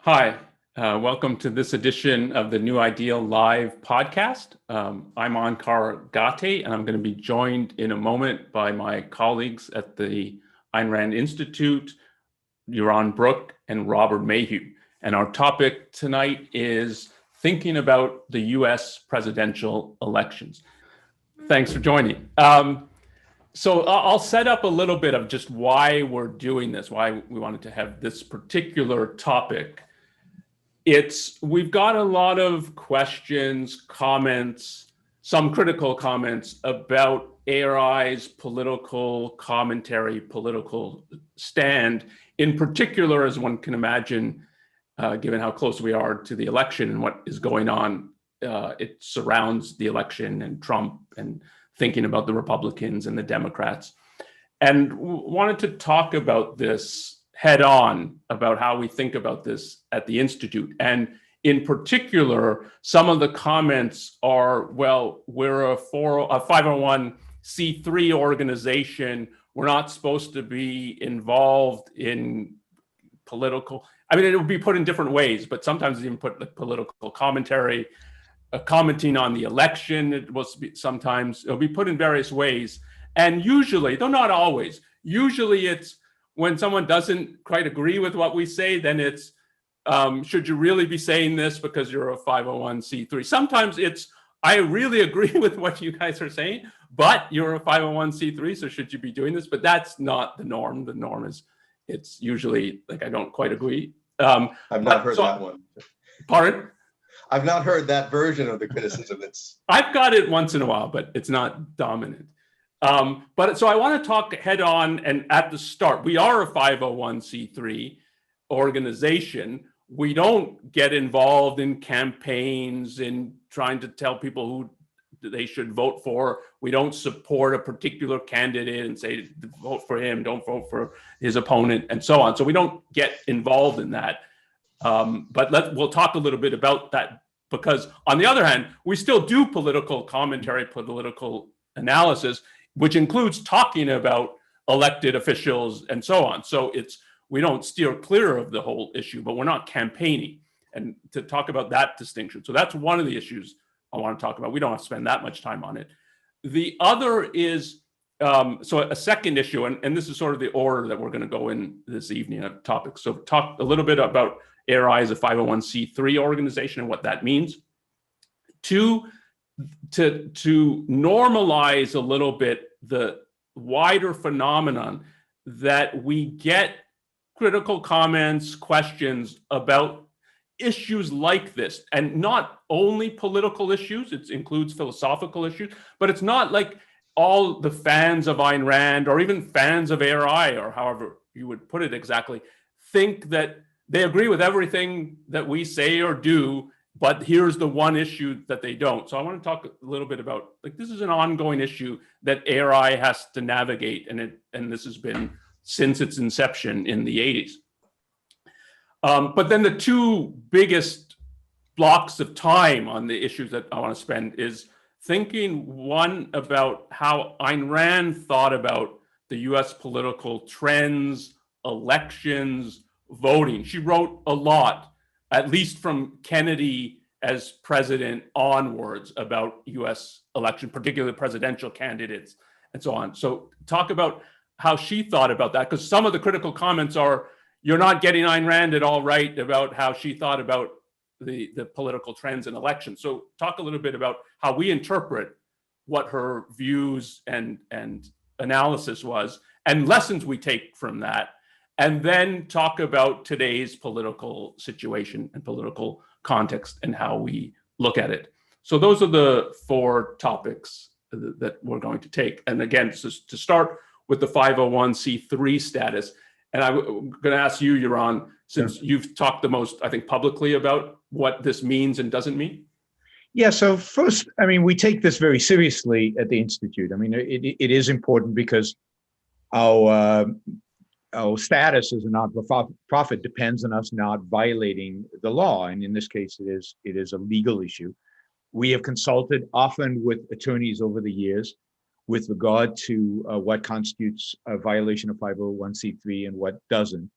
Hi, welcome to this edition of the New Ideal Live podcast. I'm Onkar Ghate, and I'm going to be joined in a moment by my colleagues at the Ayn Rand Institute, Yaron, Brook, and Robert Mayhew. And our topic tonight is thinking about the US presidential elections. Thanks for joining. So I'll set up a little bit of just why we're doing this, why we wanted to have this particular topic. We've got a lot of questions, comments, some critical comments about ARI's political commentary, political stand, in particular, as one can imagine, given how close we are to the election and what is going on. It surrounds the election and Trump and thinking about the Republicans and the Democrats. And wanted to talk about this head on, about how we think about this at the Institute. And in particular, some of the comments are, well, we're a 501c3 organization. We're not supposed to be involved in political. I mean, it would be put in different ways, but sometimes even put like political commentary, commenting on the election. It was sometimes it'll be put in various ways. And usually, though not always, usually it's when someone doesn't quite agree with what we say, then it's, should you really be saying this because you're a 501c3? Sometimes it's, I really agree with what you guys are saying, but you're a 501c3, so should you be doing this? But that's not the norm. The norm is, it's usually like, I don't quite agree. I've not heard that one. Pardon? I've not heard that version of the criticism. I've got it once in a while, but it's not dominant. But so I want to talk head on, and at the start, we are a 501c3 organization. We don't get involved in campaigns, in trying to tell people who they should vote for. We don't support a particular candidate and say, vote for him, don't vote for his opponent, and so on. So we don't get involved in that. But we'll talk a little bit about that, because on the other hand, we still do political commentary, political analysis, which includes talking about elected officials and so on. So we don't steer clear of the whole issue, but we're not campaigning. And to talk about that distinction. So that's one of the issues I want to talk about. We don't have to spend that much time on it. The other is, so a second issue, and this is sort of the order that we're going to go in this evening of topics. So talk a little bit about ARI as a 501c3 organization and what that means. Two, to normalize a little bit the wider phenomenon that we get critical comments, questions about issues like this, and not only political issues, it includes philosophical issues, but it's not like all the fans of Ayn Rand or even fans of ARI, or however you would put it exactly, think that they agree with everything that we say or do, but here's the one issue that they don't. So I want to talk a little bit about, like, this is an ongoing issue that ARI has to navigate, and this has been since its inception in the 80s. But then the two biggest blocks of time on the issues that I want to spend is thinking, one, about how Ayn Rand thought about the US political trends, elections, voting. She wrote a lot, at least from Kennedy as president onwards, about US election, particularly presidential candidates and so on. So talk about how she thought about that, because some of the critical comments are, you're not getting Ayn Rand at all right about how she thought about the political trends in elections. So talk a little bit about how we interpret what her views and analysis was, and lessons we take from that. And then talk about today's political situation and political context and how we look at it. So those are the four topics that we're going to take. And again, to start with the 501c3 status, and I'm going to ask you, Yaron, since you've talked the most, I think, publicly about what this means and doesn't mean. Yeah, so first, I mean, we take this very seriously at the Institute. I mean, it is important because our status as a not-for-profit depends on us not violating the law, and in this case, it is a legal issue. We have consulted often with attorneys over the years with regard to what constitutes a violation of 501c3 and what doesn't.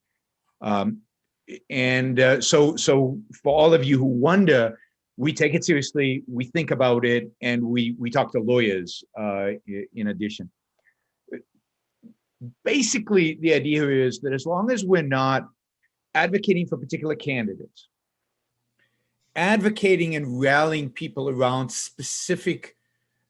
So for all of you who wonder, we take it seriously, we think about it, and we talk to lawyers in addition. Basically, the idea here is that as long as we're not advocating for particular candidates, advocating and rallying people around specific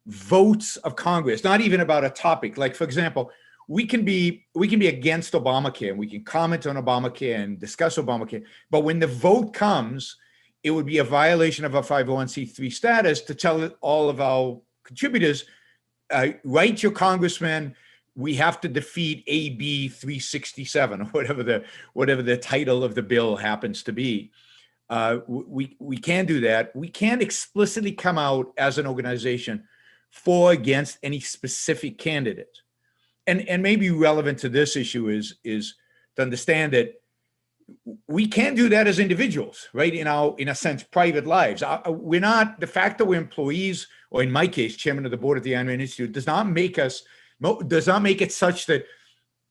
votes of Congress, not even about a topic. Like, for example, we can be against Obamacare and we can comment on Obamacare and discuss Obamacare, but when the vote comes, it would be a violation of our 501c3 status to tell all of our contributors, write your congressman, we have to defeat AB 367 or whatever the title of the bill happens to be. We can't do that. We can't explicitly come out as an organization for or against any specific candidate. And maybe relevant to this issue is to understand that we can't do that as individuals, right? In a sense, private lives. We're not, the fact that we're employees, or in my case, chairman of the board at the Ayn Rand Institute, does not make it such that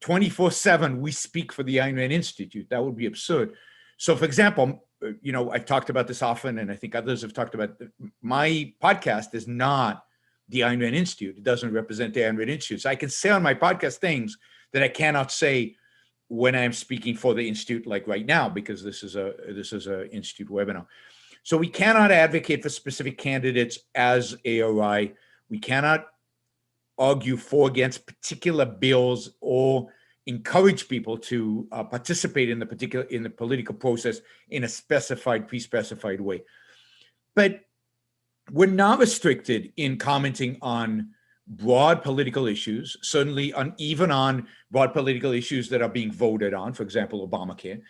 24/7 we speak for the Ayn Rand Institute. That would be absurd. So, for example, I've talked about this often, and I think others have talked about it. My podcast is not the Ayn Rand Institute. It doesn't represent the Ayn Rand Institute. So I can say on my podcast things that I cannot say when I'm speaking for the Institute, like right now, because this is a Institute webinar. So we cannot advocate for specific candidates as ARI. We cannot argue for against particular bills or encourage people to participate in the political process in a pre-specified way. But we're not restricted in commenting on broad political issues, certainly even on broad political issues that are being voted on, for example, Obamacare.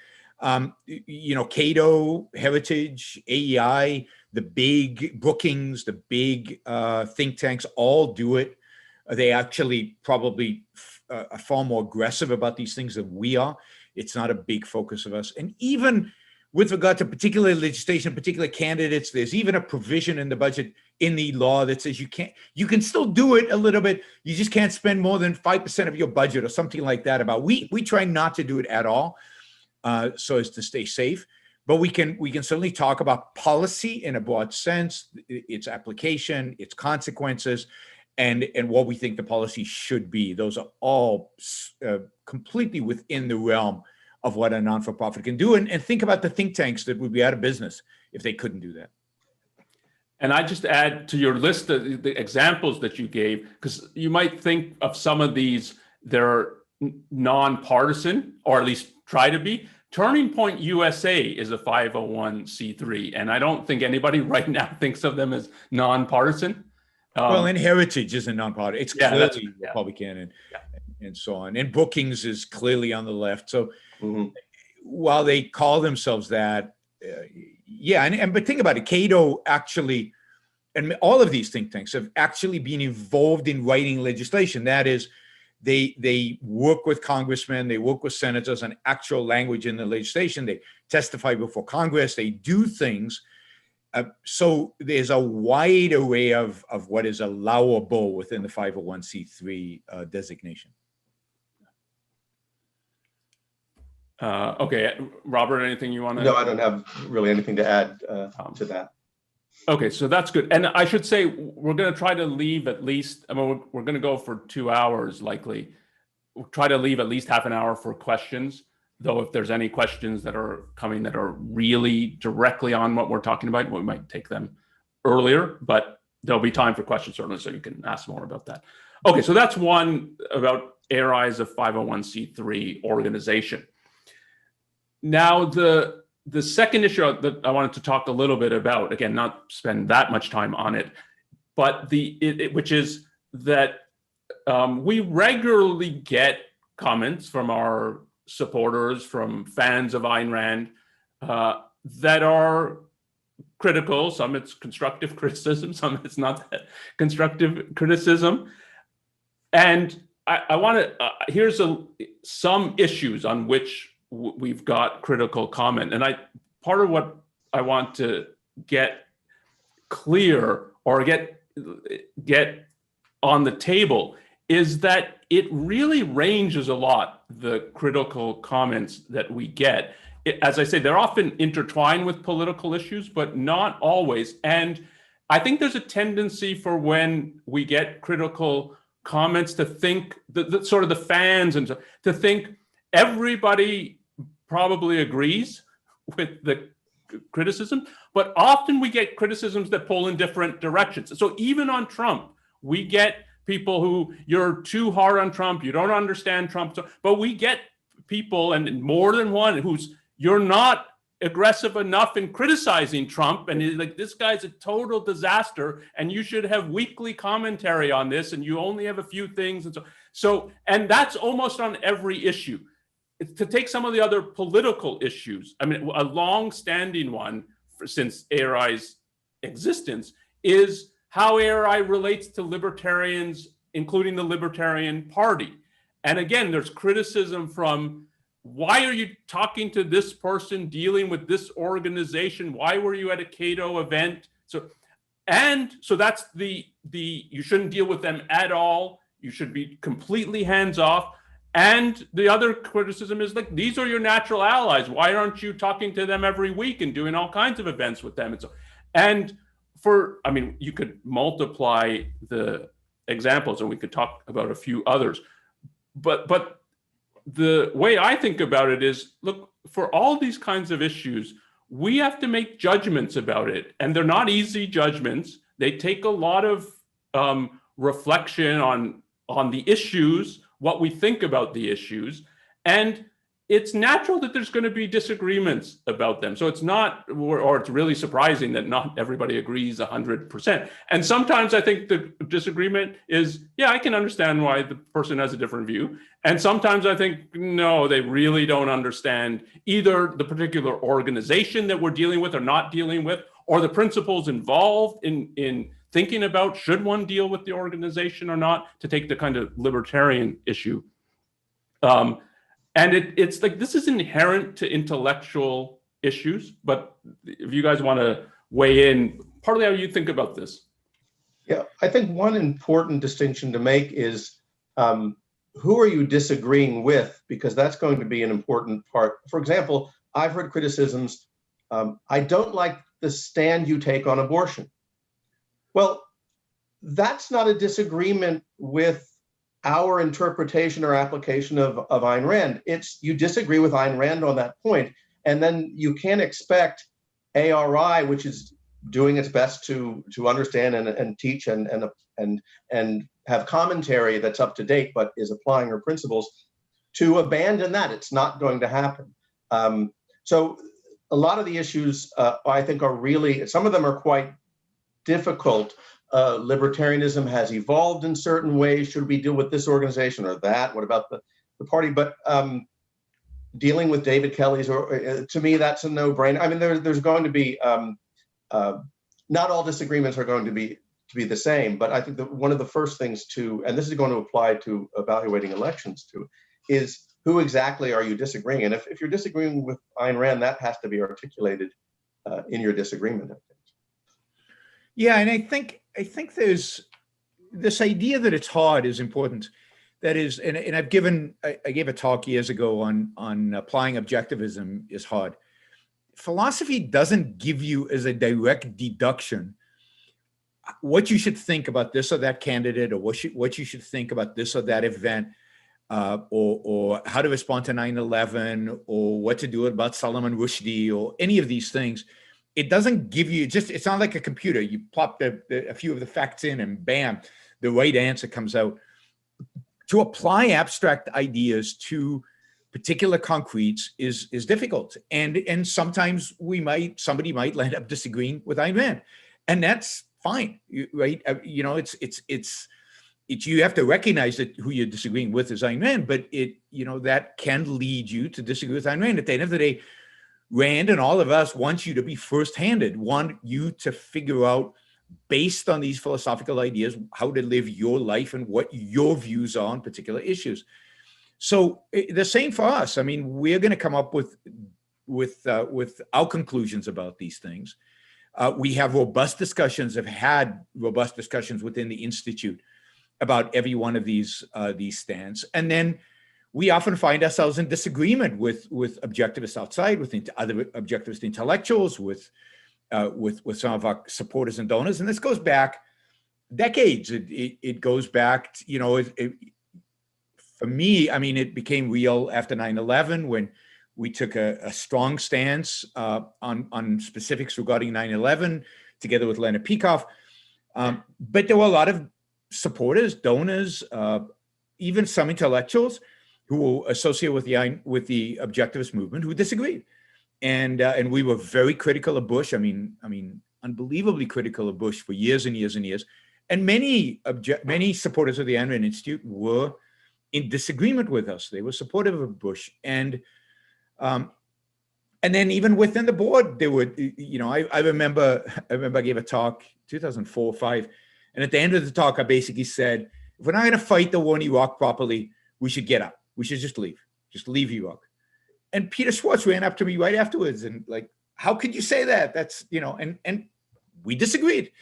Cato, Heritage, AEI, the big Brookings, the big think tanks all do it. They actually probably are far more aggressive about these things than we are. It's not a big focus of us. And even with regard to particular legislation, particular candidates, there's even a provision in the budget, in the law, that says you can still do it a little bit. You just can't spend more than 5% of your budget or something like that. We try not to do it at all, so as to stay safe. But we can certainly talk about policy in a broad sense, its application, its consequences, and what we think the policy should be. Those are all completely within the realm of what a non-for-profit can do. And think about the think tanks that would be out of business if they couldn't do that. And I just add to your list of the examples that you gave, because you might think of some of these, they're nonpartisan, or at least try to be. Turning Point USA is a 501c3, and I don't think anybody right now thinks of them as nonpartisan. And Heritage isn't nonpartisan. It's clearly Republican and so on. And Brookings is clearly on the left. So while they call themselves that, but think about it. Cato actually, and all of these think tanks have actually been involved in writing legislation. That is, they work with congressmen, they work with senators on actual language in the legislation. They testify before Congress. They do things. So there's a wide array of what is allowable within the 501c3 designation. Okay, Robert, anything you want to? No, I don't have really anything to add to that. Okay, so that's good. And I should say, we're going to try to leave at least, we're going to go for 2 hours likely. We'll try to leave at least half an hour for questions, though if there's any questions that are coming that are really directly on what we're talking about, we might take them earlier, but there'll be time for questions certainly, so you can ask more about that. Okay, so that's one about ARI as a 501c3 organization. Now, the second issue that I wanted to talk a little bit about, again, not spend that much time on it, but which is that we regularly get comments from our supporters, from fans of Ayn Rand, that are critical. Some it's constructive criticism, some it's not constructive criticism. And I want to, here's some issues on which we've got critical comment. And part of what I want to get clear or get on the table is that it really ranges a lot, the critical comments that we get. as I say, they're often intertwined with political issues, but not always. And I think there's a tendency for when we get critical comments to think the sort of the fans and to think everybody probably agrees with the criticism, but often we get criticisms that pull in different directions. So even on Trump, we get people who, you're too hard on Trump, you don't understand Trump, but we get people, and more than one, who's, you're not aggressive enough in criticizing Trump, and he's like, this guy's a total disaster, and you should have weekly commentary on this, and you only have a few things, and and that's almost on every issue. To take some of the other political issues, I mean, a long-standing one since ARI's existence is how ARI relates to libertarians, including the Libertarian Party. And again, there's criticism from, why are you talking to this person, dealing with this organization? Why were you at a Cato event? So that's you shouldn't deal with them at all. You should be completely hands-off. And the other criticism is like, these are your natural allies. Why aren't you talking to them every week and doing all kinds of events with them? I mean, you could multiply the examples, and we could talk about a few others. But the way I think about it is, look, for all these kinds of issues, we have to make judgments about it. And they're not easy judgments. They take a lot of reflection on the issues, what we think about the issues. And it's natural that there's going to be disagreements about them. So it's not, or it's really surprising that not everybody agrees 100%. And sometimes I think the disagreement is, yeah, I can understand why the person has a different view. And sometimes I think, no, they really don't understand either the particular organization that we're dealing with or not dealing with, or the principles involved in thinking about, should one deal with the organization or not, to take the kind of libertarian issue. And it's like, this is inherent to intellectual issues, but if you guys want to weigh in, partly how you think about this. Yeah, I think one important distinction to make is who are you disagreeing with? Because that's going to be an important part. For example, I've heard criticisms, I don't like the stand you take on abortion. Well, that's not a disagreement with our interpretation or application of Ayn Rand. It's, you disagree with Ayn Rand on that point, and then you can't expect ARI, which is doing its best to understand and teach and have commentary that's up to date, but is applying her principles, to abandon that. It's not going to happen. So a lot of the issues I think are really, some of them are quite difficult. Libertarianism has evolved in certain ways. Should we deal with this organization or that? What about the party? But dealing with David Kelly's, or to me, that's a no-brainer. I mean, there's going to be not all disagreements are going to be the same. But I think that one of the first things and this is going to apply to evaluating elections too, is who exactly are you disagreeing? And if you're disagreeing with Ayn Rand, that has to be articulated in your disagreement, I think. Yeah, and I think there's this idea that it's hard is important. That is, and I gave a talk years ago on applying objectivism is hard. Philosophy doesn't give you as a direct deduction what you should think about this or that candidate, or what you should think about this or that event, or how to respond to 9/11, or what to do about Salman Rushdie, or any of these things. It doesn't give you it's not like a computer. You plop a few of the facts in and bam, the right answer comes out. To apply abstract ideas to particular concretes is difficult. And sometimes somebody might end up disagreeing with Ayn Rand, and that's fine, right? You know, it's you have to recognize that who you're disagreeing with is Ayn Rand, but that can lead you to disagree with Ayn Rand. At the end of the day, Rand and all of us want you to be first-handed, want you to figure out, based on these philosophical ideas, how to live your life and what your views are on particular issues. So the same for us. I mean, we're going to come up with our conclusions about these things. We have had robust discussions within the Institute about every one of these stands. And then we often find ourselves in disagreement with objectivists outside, with other objectivist intellectuals, with some of our supporters and donors. And this goes back decades. It goes back, for me, I mean, it became real after 9/11 when we took a strong stance on specifics regarding 9/11 together with Leonard Peikoff. But there were a lot of supporters, donors, even some intellectuals who were associated with the objectivist movement who disagreed. And we were very critical of Bush. I mean, unbelievably critical of Bush for years and years and years. And many supporters of the Ayn Rand Institute were in disagreement with us. They were supportive of Bush. And then even within the board, there were, I remember I gave a talk 2004 or 5. And at the end of the talk, I basically said, if we're not going to fight the war in Iraq properly, we should get up. We should just leave Iraq. And Peter Schwartz ran up to me right afterwards and like, how could you say that? That's, and we disagreed,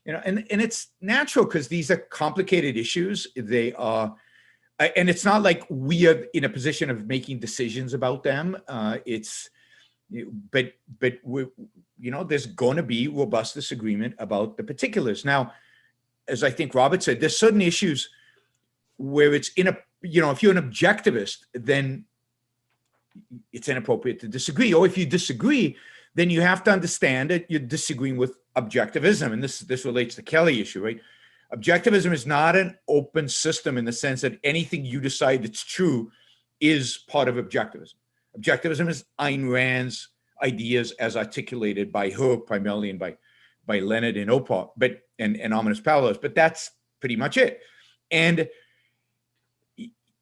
and it's natural because these are complicated issues. They are, and it's not like we are in a position of making decisions about them. But we, there's going to be robust disagreement about the particulars. Now, as I think Robert said, there's certain issues where it's if you're an objectivist, then it's inappropriate to disagree. Or if you disagree, then you have to understand that you're disagreeing with objectivism. And this relates to the Kelly issue, right? Objectivism is not an open system in the sense that anything you decide that's true is part of objectivism. Objectivism is Ayn Rand's ideas as articulated by her primarily and by Leonard and Oprah, and Ominous Parallels, but that's pretty much it. And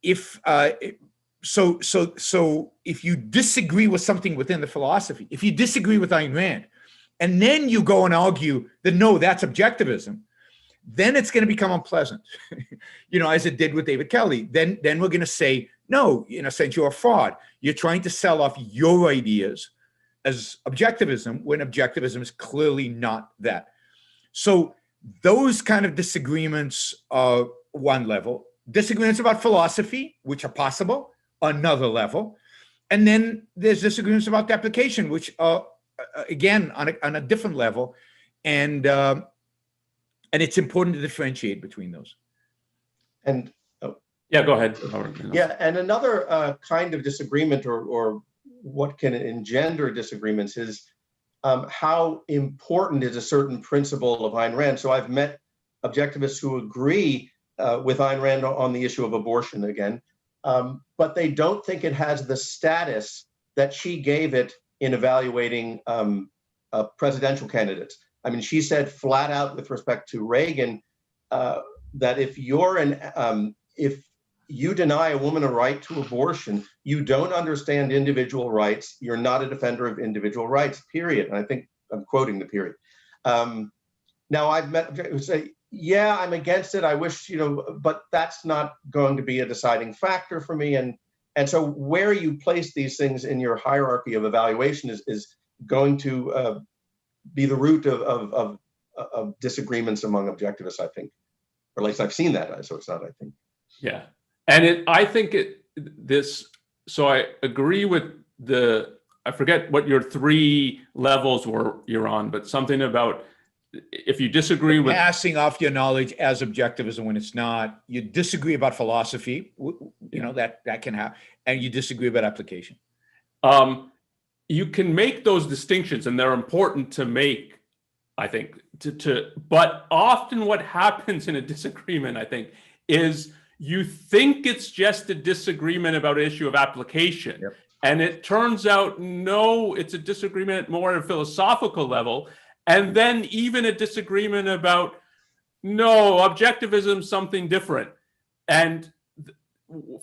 if if you disagree with something within the philosophy, if you disagree with Ayn Rand, and then you go and argue that no, that's objectivism, then it's going to become unpleasant, as it did with David Kelly. Then we're going to say, no, in a sense, you're a fraud. You're trying to sell off your ideas as objectivism when objectivism is clearly not that. So those kind of disagreements are one level. Disagreements about philosophy, which are possible, another level. And then there's disagreements about the application, which are, again, on a different level. And it's important to differentiate between those. And yeah, go ahead. Yeah, and another kind of disagreement or what can engender disagreements is how important is a certain principle of Ayn Rand. So I've met objectivists who agree with Ayn Rand on the issue of abortion again, but they don't think it has the status that she gave it in evaluating presidential candidates. I mean, she said flat out with respect to Reagan that if you deny a woman a right to abortion, you don't understand individual rights. You're not a defender of individual rights, period. And I think I'm quoting the period. Now I've met objectivists who say, yeah, I'm against it. I wish, but that's not going to be a deciding factor for me. And so where you place these things in your hierarchy of evaluation is going to be the root of disagreements among objectivists, I think. Or at least I've seen that, so it's not, I think. Yeah. And I think so I agree with I forget what your 3 levels were, Yaron, but something about if you disagree with passing off your knowledge as objectivism when it's not, you disagree about philosophy, that can happen, and you disagree about application. You can make those distinctions, and they're important to make, I think, but often what happens in a disagreement, I think, is you think it's just a disagreement about an issue of application. Yep. And it turns out, no, it's a disagreement more at a philosophical level. And then even a disagreement about, no, objectivism, something different. And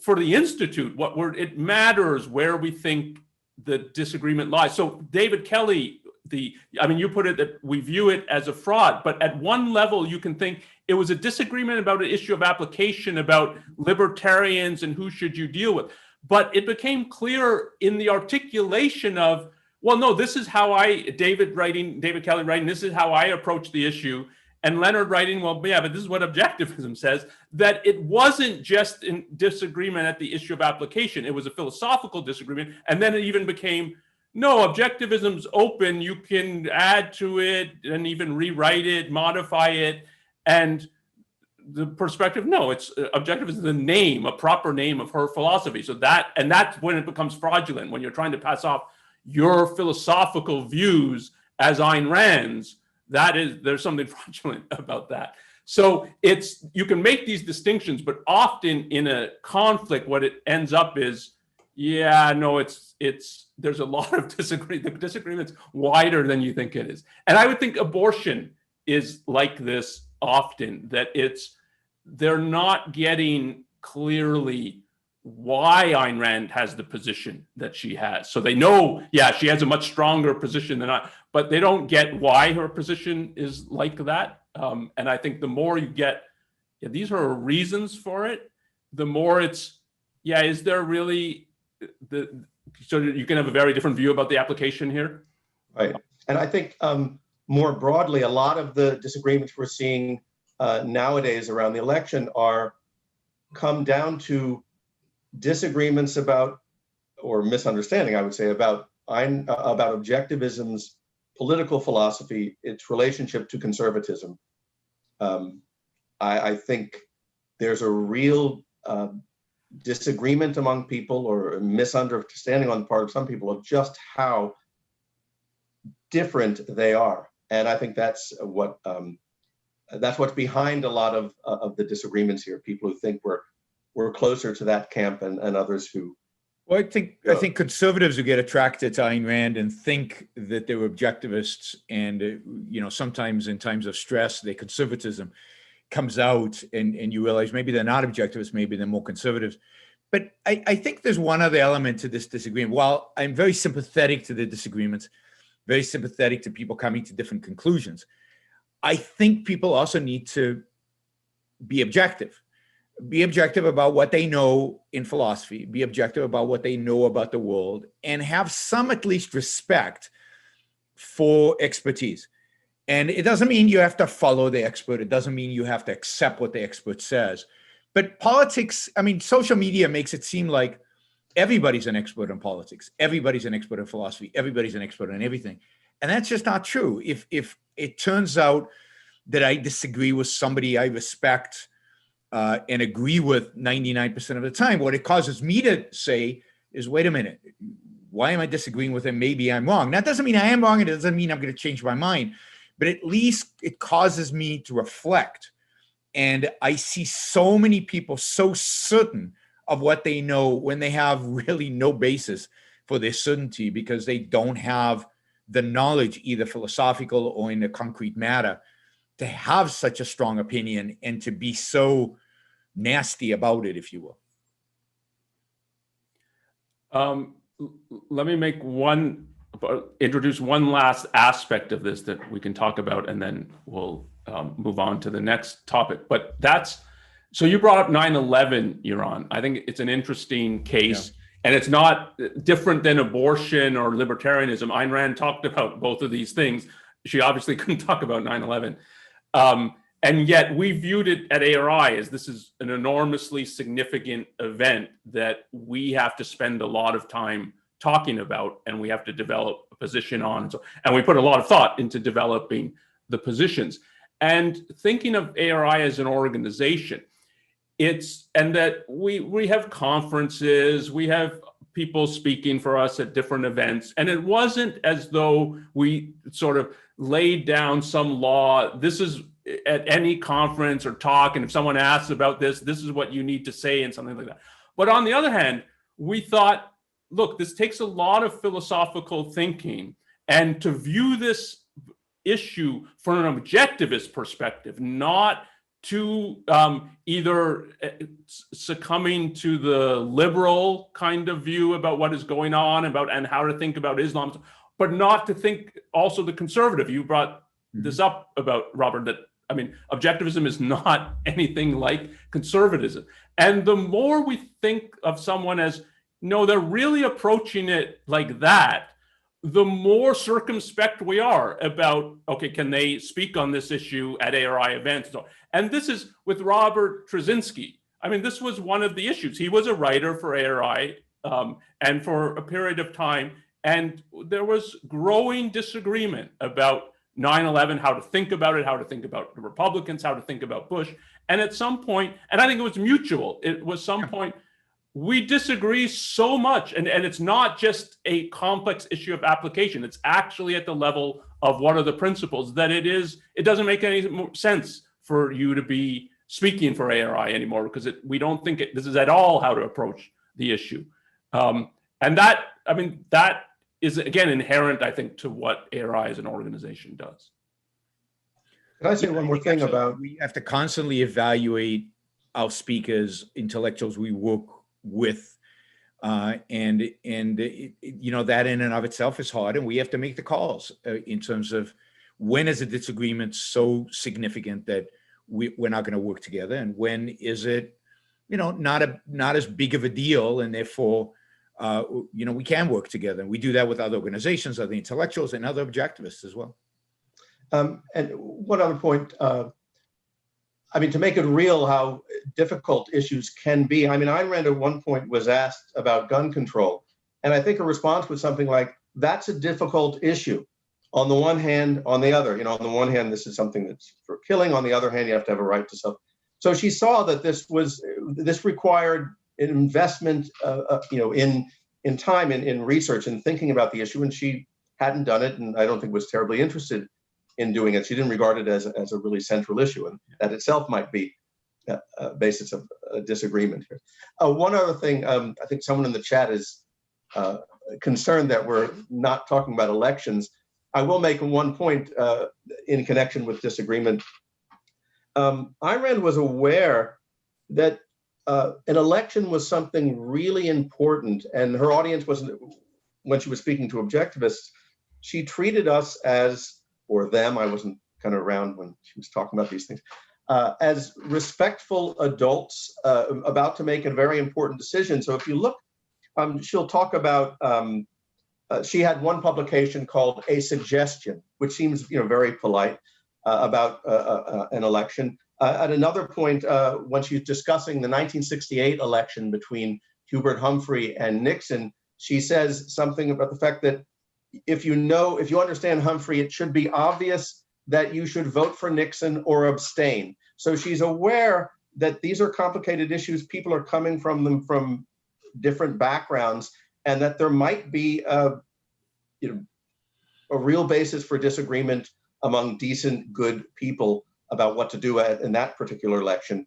for the Institute, it matters where we think the disagreement lies. So David Kelly, you put it that we view it as a fraud, but at one level you can think it was a disagreement about an issue of application about libertarians and who should you deal with. But it became clear in the articulation of, well, no, this is how David Kelly writing, this is how I approach the issue. And Leonard writing, well, yeah, but this is what objectivism says, that it wasn't just in disagreement at the issue of application. It was a philosophical disagreement. And then it even became, no, objectivism's open. You can add to it and even rewrite it, modify it. And the perspective, no, it's objectivism is the name, a proper name of her philosophy. So that's when it becomes fraudulent, when you're trying to pass off your philosophical views as Ayn Rand's. There's something fraudulent about that. So you can make these distinctions, but often in a conflict, what it ends up is, yeah, no, there's a lot of disagreement. The disagreement's wider than you think it is. And I would think abortion is like this often, that they're not getting clearly why Ayn Rand has the position that she has. So they know, yeah, she has a much stronger position than I, but they don't get why her position is like that. And I think the more you get, yeah, these are reasons for it, the more it's, yeah, is there really so you can have a very different view about the application here? Right. And I think more broadly, a lot of the disagreements we're seeing nowadays around the election come down to disagreements about, or misunderstanding, I would say, about objectivism's political philosophy, its relationship to conservatism. I think there's a real disagreement among people, or a misunderstanding on the part of some people, of just how different they are. And I think that's what's behind a lot of the disagreements here. People who think we're closer to that camp, and others who. Well, I think conservatives who get attracted to Ayn Rand and think that they're objectivists, and sometimes in times of stress, their conservatism comes out, and you realize maybe they're not objectivists, maybe they're more conservatives. But I think there's one other element to this disagreement. While I'm very sympathetic to the disagreements, very sympathetic to people coming to different conclusions, I think people also need to be objective. Be objective about what they know in philosophy, be objective about what they know about the world, and have some at least respect for expertise. And it doesn't mean you have to follow the expert. It doesn't mean you have to accept what the expert says. But politics, social media makes it seem like everybody's an expert in politics. Everybody's an expert in philosophy. Everybody's an expert in everything. And that's just not true. If it turns out that I disagree with somebody I respect and agree with 99% of the time, what it causes me to say is, wait a minute, why am I disagreeing with him? Maybe I'm wrong. That doesn't mean I am wrong. It doesn't mean I'm going to change my mind. But at least it causes me to reflect. And I see so many people so certain of what they know when they have really no basis for their certainty, because they don't have the knowledge, either philosophical or in the concrete matter, to have such a strong opinion and to be so nasty about it, if you will. Let me introduce one last aspect of this that we can talk about, and then we'll move on to the next topic. But so you brought up 9/11, Yaron. I think it's an interesting case. Yeah. And it's not different than abortion or libertarianism. Ayn Rand talked about both of these things. She obviously couldn't talk about 9/11. And yet we viewed it at ARI as this is an enormously significant event that we have to spend a lot of time talking about, and we have to develop a position on. And we put a lot of thought into developing the positions. And thinking of ARI as an organization, and that we have conferences, we have people speaking for us at different events. And it wasn't as though we sort of laid down some law. This is at any conference or talk, and if someone asks about this is what you need to say, and something like that. But on the other hand, we thought, look, this takes a lot of philosophical thinking, and to view this issue from an objectivist perspective, not to either succumbing to the liberal kind of view about what is going on and how to think about Islam, but not to think also the conservative. You brought this up about, Robert, that objectivism is not anything like conservatism. And the more we think of someone as, no, they're really approaching it like that, the more circumspect we are about, okay, can they speak on this issue at ARI events? And this is with Robert Trzynski. I mean, this was one of the issues. He was a writer for ARI and for a period of time, and there was growing disagreement about 9/11, how to think about it, how to think about the Republicans, how to think about Bush. And at some point, and I think it was mutual, it was some point, we disagree so much, and it's not just a complex issue of application. It's actually at the level of what are the principles that it doesn't make any sense for you to be speaking for ARI anymore, because we don't think this is at all how to approach the issue. And that is, again, inherent, I think, to what ARI as an organization does. Can I say one more thing about? We have to constantly evaluate our speakers, intellectuals we work with, and that in and of itself is hard, and we have to make the calls in terms of when is a disagreement so significant that we're not going to work together, and when is it, not as big of a deal, and therefore, we can work together. And we do that with other organizations, other intellectuals, and other objectivists as well. And one other point, to make it real how difficult issues can be. Ayn Rand at one point was asked about gun control. And I think her response was something like, that's a difficult issue. On the one hand, on the other, on the one hand, this is something that's for killing. On the other hand, you have to have a right to self. So she saw that this required an investment, in time, in research and thinking about the issue. And she hadn't done it, and I don't think was terribly interested in doing it. She didn't regard it as a really central issue, and that itself might be a basis of a disagreement here. One other thing, I think someone in the chat is concerned that we're not talking about elections. I will make one point in connection with disagreement. Ayn Rand was aware that an election was something really important, and her audience wasn't, when she was speaking to objectivists, she treated us as, or them, I wasn't kind of around when she was talking about these things, as respectful adults about to make a very important decision. So if you look, she'll talk about, she had one publication called A Suggestion, which seems very polite about an election. At another point, when she's discussing the 1968 election between Hubert Humphrey and Nixon, she says something about the fact that if you understand Humphrey, it should be obvious that you should vote for Nixon or abstain. So she's aware that these are complicated issues. People are coming from them from different backgrounds, and that there might be a real basis for disagreement among decent, good people about what to do in that particular election.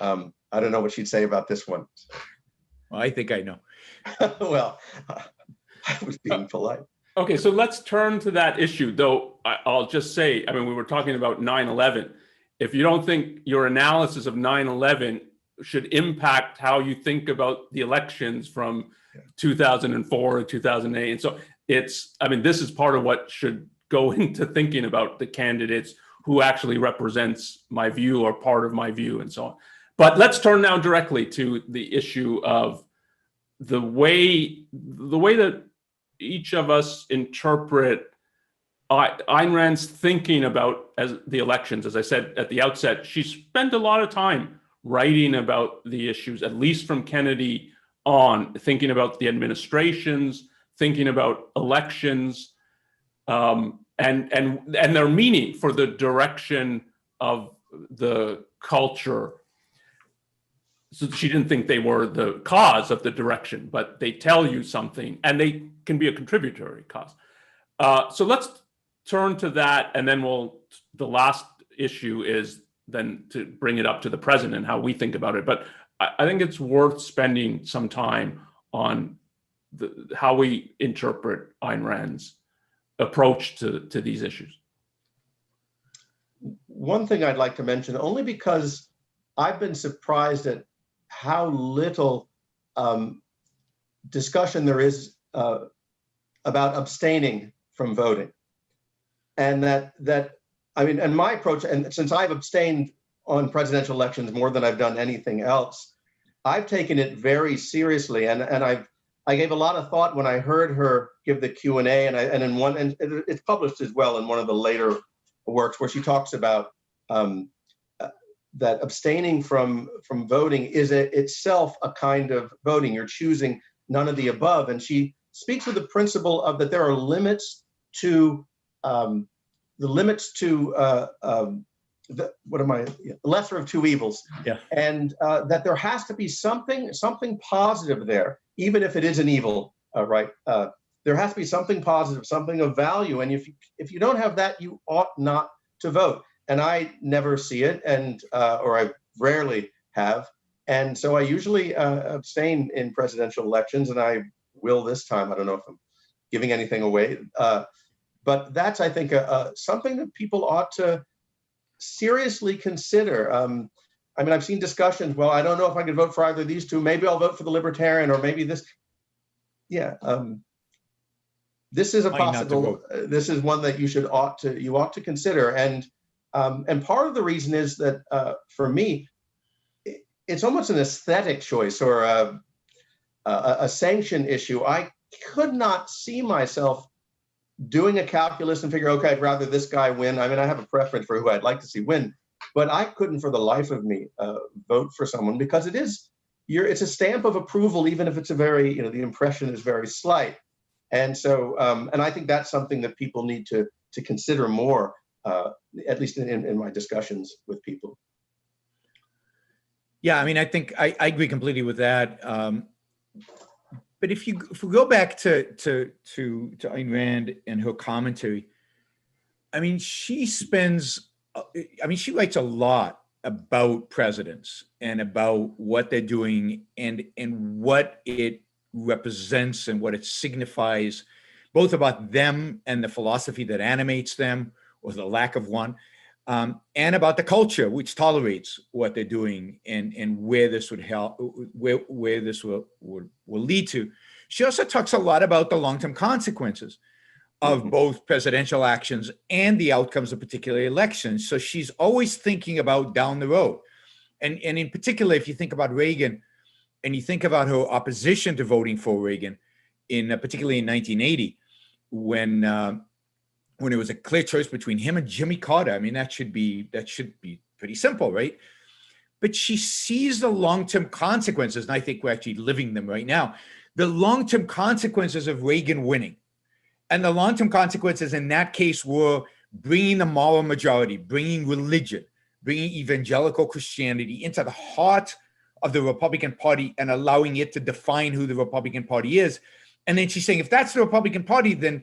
I don't know what she'd say about this one. Well, I think I know. Well, I was being polite. Okay, so let's turn to that issue, though. I'll just say, we were talking about 9/11. If you don't think your analysis of 9/11 should impact how you think about the elections from 2004 to 2008, and so this is part of what should go into thinking about the candidates who actually represents my view or part of my view and so on. But let's turn now directly to the issue of the way that each of us interpret Ayn Rand's thinking about the elections. As I said at the outset, she spent a lot of time writing about the issues, at least from Kennedy on, thinking about the administrations, thinking about elections, and their meaning for the direction of the culture. So she didn't think they were the cause of the direction, but they tell you something, and they can be a contributory cause. So let's turn to that, and then the last issue is then to bring it up to the present and how we think about it. But I think it's worth spending some time on how we interpret Ayn Rand's approach to these issues. One thing I'd like to mention, only because I've been surprised at how little discussion there is about abstaining from voting. And and my approach, and since I've abstained on presidential elections more than I've done anything else, I've taken it very seriously. And I gave a lot of thought when I heard her give the Q&A, and it's published as well in one of the later works where she talks about that abstaining from voting is itself a kind of voting. You're choosing none of the above, and she speaks of the principle of that there are limits to the lesser of two evils. Yeah. And that there has to be something positive there, even if it is an evil, right? There has to be something positive, something of value. And if you don't have that, you ought not to vote. And I never see it, or I rarely have. And so I usually abstain in presidential elections, and I will this time. I don't know if I'm giving anything away. But that's, I think, something that people ought to seriously consider. I mean, I've seen discussions, well, I don't know if I can vote for either of these two. Maybe I'll vote for the Libertarian, or maybe this. Yeah, this is a possible, this is one that you ought to consider. And part of the reason is that for me, it's almost an aesthetic choice or a sanction issue. I could not see myself doing a calculus and figure, okay, I'd rather this guy win. I mean, I have a preference for who I'd like to see win, but I couldn't for the life of me vote for someone, because it's a stamp of approval, even if it's a very, the impression is very slight. And so, and I think that's something that people need to consider more, at least in my discussions with people. Yeah, I mean, I think I agree completely with that. But if we go back to Ayn Rand and her commentary, I mean, she writes a lot about presidents and about what they're doing and what it represents and what it signifies, both about them and the philosophy that animates them, or the lack of one, and about the culture which tolerates what they're doing and where this would help, where this will lead to. She also talks a lot about the long-term consequences of both presidential actions and the outcomes of particular elections. So she's always thinking about down the road. And in particular, if you think about Reagan and you think about her opposition to voting for Reagan, particularly in 1980, when it was a clear choice between him and Jimmy Carter. I mean, that should be pretty simple, right? But she sees the long-term consequences, and I think we're actually living them right now. The long-term consequences of Reagan winning. And the long-term consequences in that case were bringing the moral majority, bringing religion, bringing evangelical Christianity into the heart of the Republican Party and allowing it to define who the Republican Party is. And then she's saying, if that's the Republican Party, then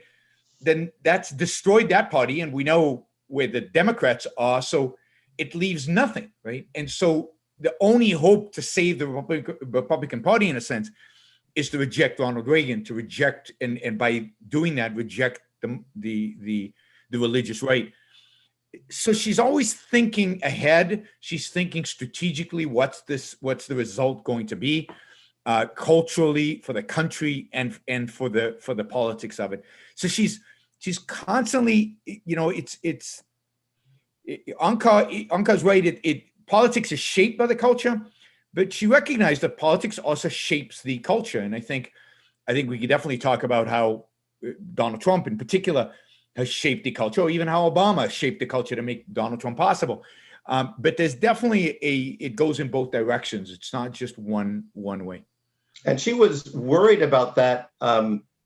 that's destroyed that party, and we know where the Democrats are, so it leaves nothing, right? And so the only hope to save the Republican Party, in a sense, is to reject Ronald Reagan, to reject, and by doing that, reject the religious right. So she's always thinking ahead. She's thinking strategically, what's the result going to be, culturally, for the country and for the politics of it. So she's constantly, Onkar's right. Politics is shaped by the culture, but she recognized that politics also shapes the culture. And I think we could definitely talk about how Donald Trump in particular has shaped the culture, or even how Obama shaped the culture to make Donald Trump possible. But there's definitely it goes in both directions. It's not just one way. And she was worried about that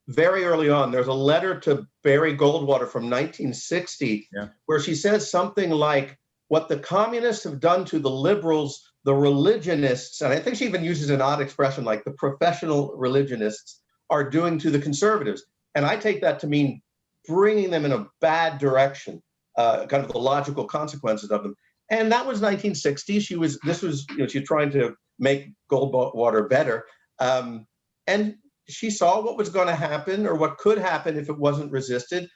very early on. There's a letter to Barry Goldwater from 1960 where she says something like, what the communists have done to the liberals, the religionists, and I think she even uses an odd expression like the professional religionists, are doing to the conservatives. And I take that to mean bringing them in a bad direction, kind of the logical consequences of them. And that was 1960. She was trying to make Goldwater better. And she saw what was going to happen, or what could happen if it wasn't resisted.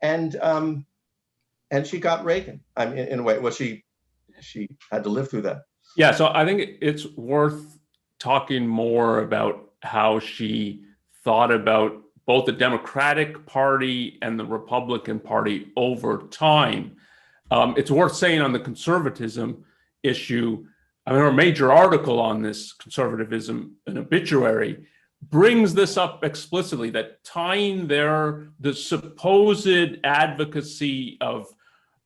And she got Reagan. I mean, in a way, well, she had to live through that. Yeah, so I think it's worth talking more about how she thought about both the Democratic Party and the Republican Party over time. It's worth saying on the conservatism issue, I mean, her major article on this, Conservatism, an Obituary, brings this up explicitly, that tying the supposed advocacy of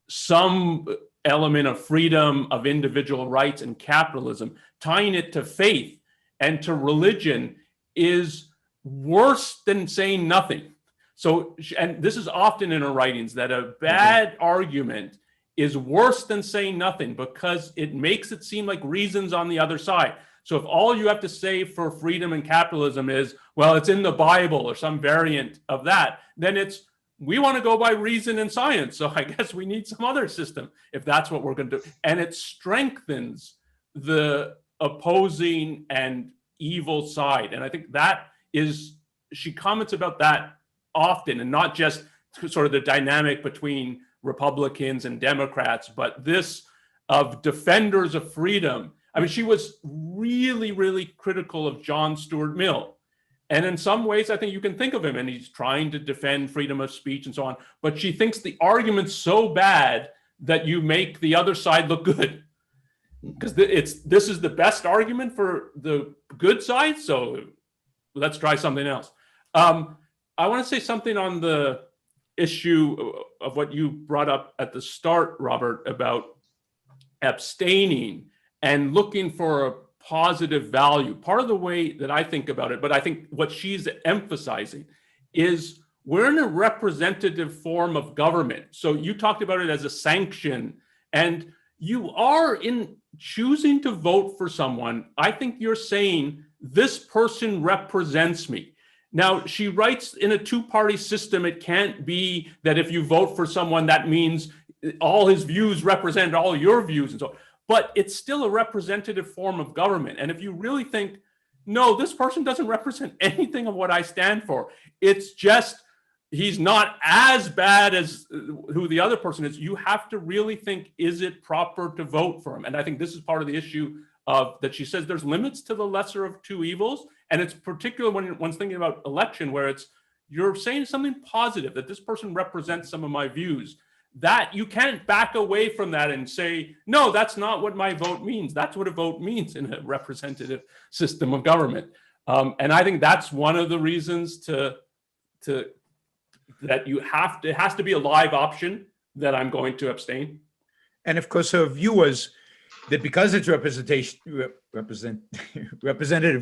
some element of freedom, of individual rights and capitalism, tying it to faith and to religion is worse than saying nothing. So, and this is often in her writings, that a bad argument is worse than saying nothing because it makes it seem like reason's on the other side. So if all you have to say for freedom and capitalism is, well, it's in the Bible or some variant of that, then it's, we want to go by reason and science. So I guess we need some other system if that's what we're going to do. And it strengthens the opposing and evil side. And I think that is, she comments about that often, and not just sort of the dynamic between Republicans and Democrats, but this of defenders of freedom. I mean, she was really, really critical of John Stuart Mill. And in some ways, I think you can think of him, and he's trying to defend freedom of speech and so on. But she thinks the argument's so bad that you make the other side look good. Because this is the best argument for the good side, so let's try something else. I want to say something on the issue of what you brought up at the start, Robert, about abstaining and looking for a positive value. Part of the way that I think about it, but I think what she's emphasizing is we're in a representative form of government. So you talked about it as a sanction, and you are, in choosing to vote for someone, I think you're saying this person represents me. Now, she writes, in a two-party system, it can't be that if you vote for someone, that means all his views represent all your views and so on. But it's still a representative form of government. And if you really think, no, this person doesn't represent anything of what I stand for, it's just he's not as bad as who the other person is, you have to really think, is it proper to vote for him? And I think this is part of the issue of that she says there's limits to the lesser of two evils. And it's particularly when one's thinking about election, where it's, you're saying something positive, that this person represents some of my views, that you can't back away from that and say, no, that's not what my vote means. That's what a vote means in a representative system of government. And I think that's one of the reasons that you have to, it has to be a live option that I'm going to abstain. And of course, her view was that because it's representative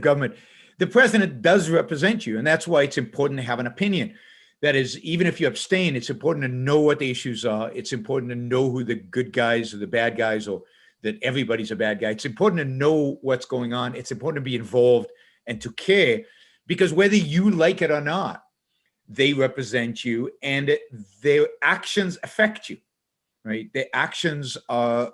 government, the president does represent you. And that's why it's important to have an opinion. That is, even if you abstain, it's important to know what the issues are. It's important to know who the good guys or the bad guys, or that everybody's a bad guy. It's important to know what's going on. It's important to be involved and to care, because whether you like it or not, they represent you and their actions affect you, right? Their actions are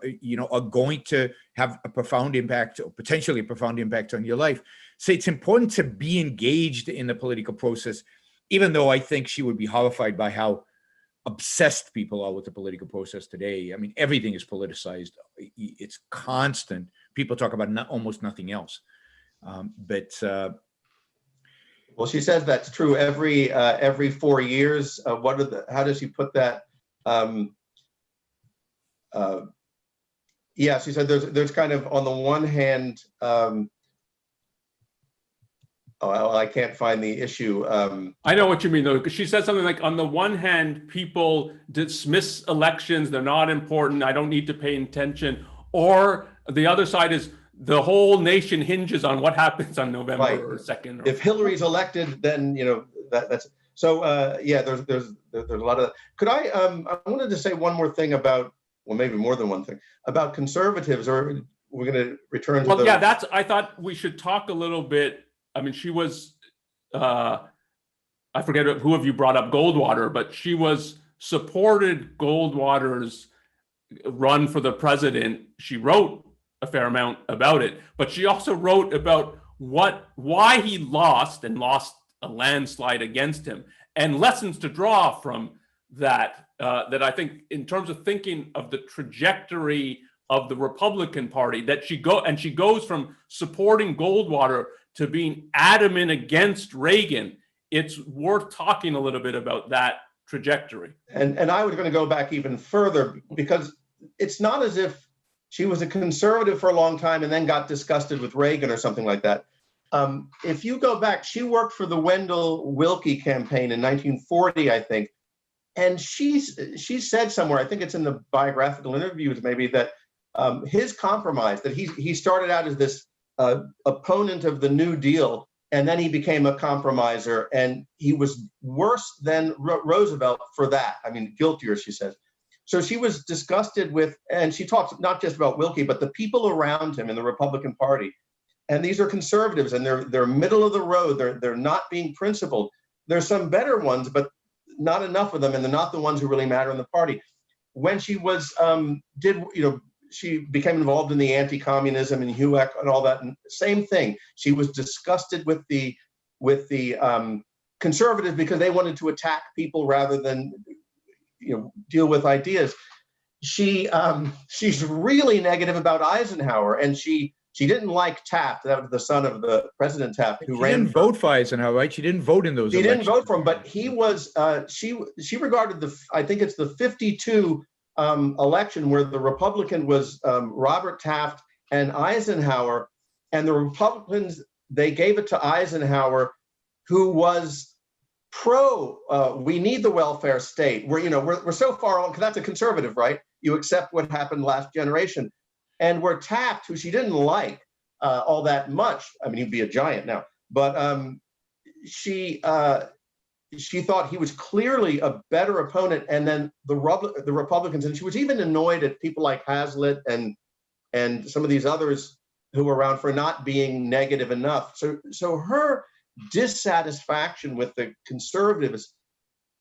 going to have a profound impact, or potentially a profound impact on your life. So it's important to be engaged in the political process, even though I think she would be horrified by how obsessed people are with the political process today. I mean, everything is politicized. It's constant. People talk about almost nothing else. Well, she says that's true every 4 years. How does she put that? Yeah, she said there's kind of, on the one hand, I can't find the issue. I know what you mean, though, because she said something like, on the one hand, people dismiss elections, they're not important, I don't need to pay attention. Or the other side is, the whole nation hinges on what happens on November 2nd. If Hillary's elected, then that's so. Yeah, there's a lot of that. Could I wanted to say one more thing about, well, maybe more than one thing about conservatives, or we're going to return to. Well, yeah, I thought we should talk a little bit. I mean, she was, I forget who of you brought up Goldwater, but she supported Goldwater's run for the president. She wrote a fair amount about it, but she also wrote about why he lost a landslide against him, and lessons to draw from that, that I think, in terms of thinking of the trajectory of the Republican Party, that she goes from supporting Goldwater to being adamant against Reagan. It's worth talking a little bit about that trajectory. And I was going to go back even further, because it's not as if she was a conservative for a long time and then got disgusted with Reagan or something like that. If you go back, she worked for the Wendell Willkie campaign in 1940, I think. And she said somewhere, I think it's in the biographical interviews maybe, that his compromise, that he started out as this opponent of the New Deal, and then he became a compromiser, and he was worse than Roosevelt for that. I mean, guiltier, she says. So she was disgusted with, and she talks not just about Willkie, but the people around him in the Republican Party. And these are conservatives, and they're middle of the road. They're not being principled. There's some better ones, but not enough of them, and they're not the ones who really matter in the party. When she was she became involved in the anti-communism and HUAC and all that, and same thing. She was disgusted with the conservatives because they wanted to attack people rather than deal with ideas. She's really negative about Eisenhower, and she didn't like Taft. That was the son of the President Taft, who ran. She didn't vote for Eisenhower, right? She didn't vote in those elections. She didn't vote for him, but he was. She regarded I think it's the 52 election where the Republican was Robert Taft and Eisenhower, and the Republicans, they gave it to Eisenhower, who was pro. We need the welfare state. We're so far on, because that's a conservative, right? You accept what happened last generation. And where Taft, who she didn't like all that much, I mean, he'd be a giant now, but she thought he was clearly a better opponent. And then the Republicans, and she was even annoyed at people like Hazlitt and some of these others who were around for not being negative enough. So her dissatisfaction with the conservatives,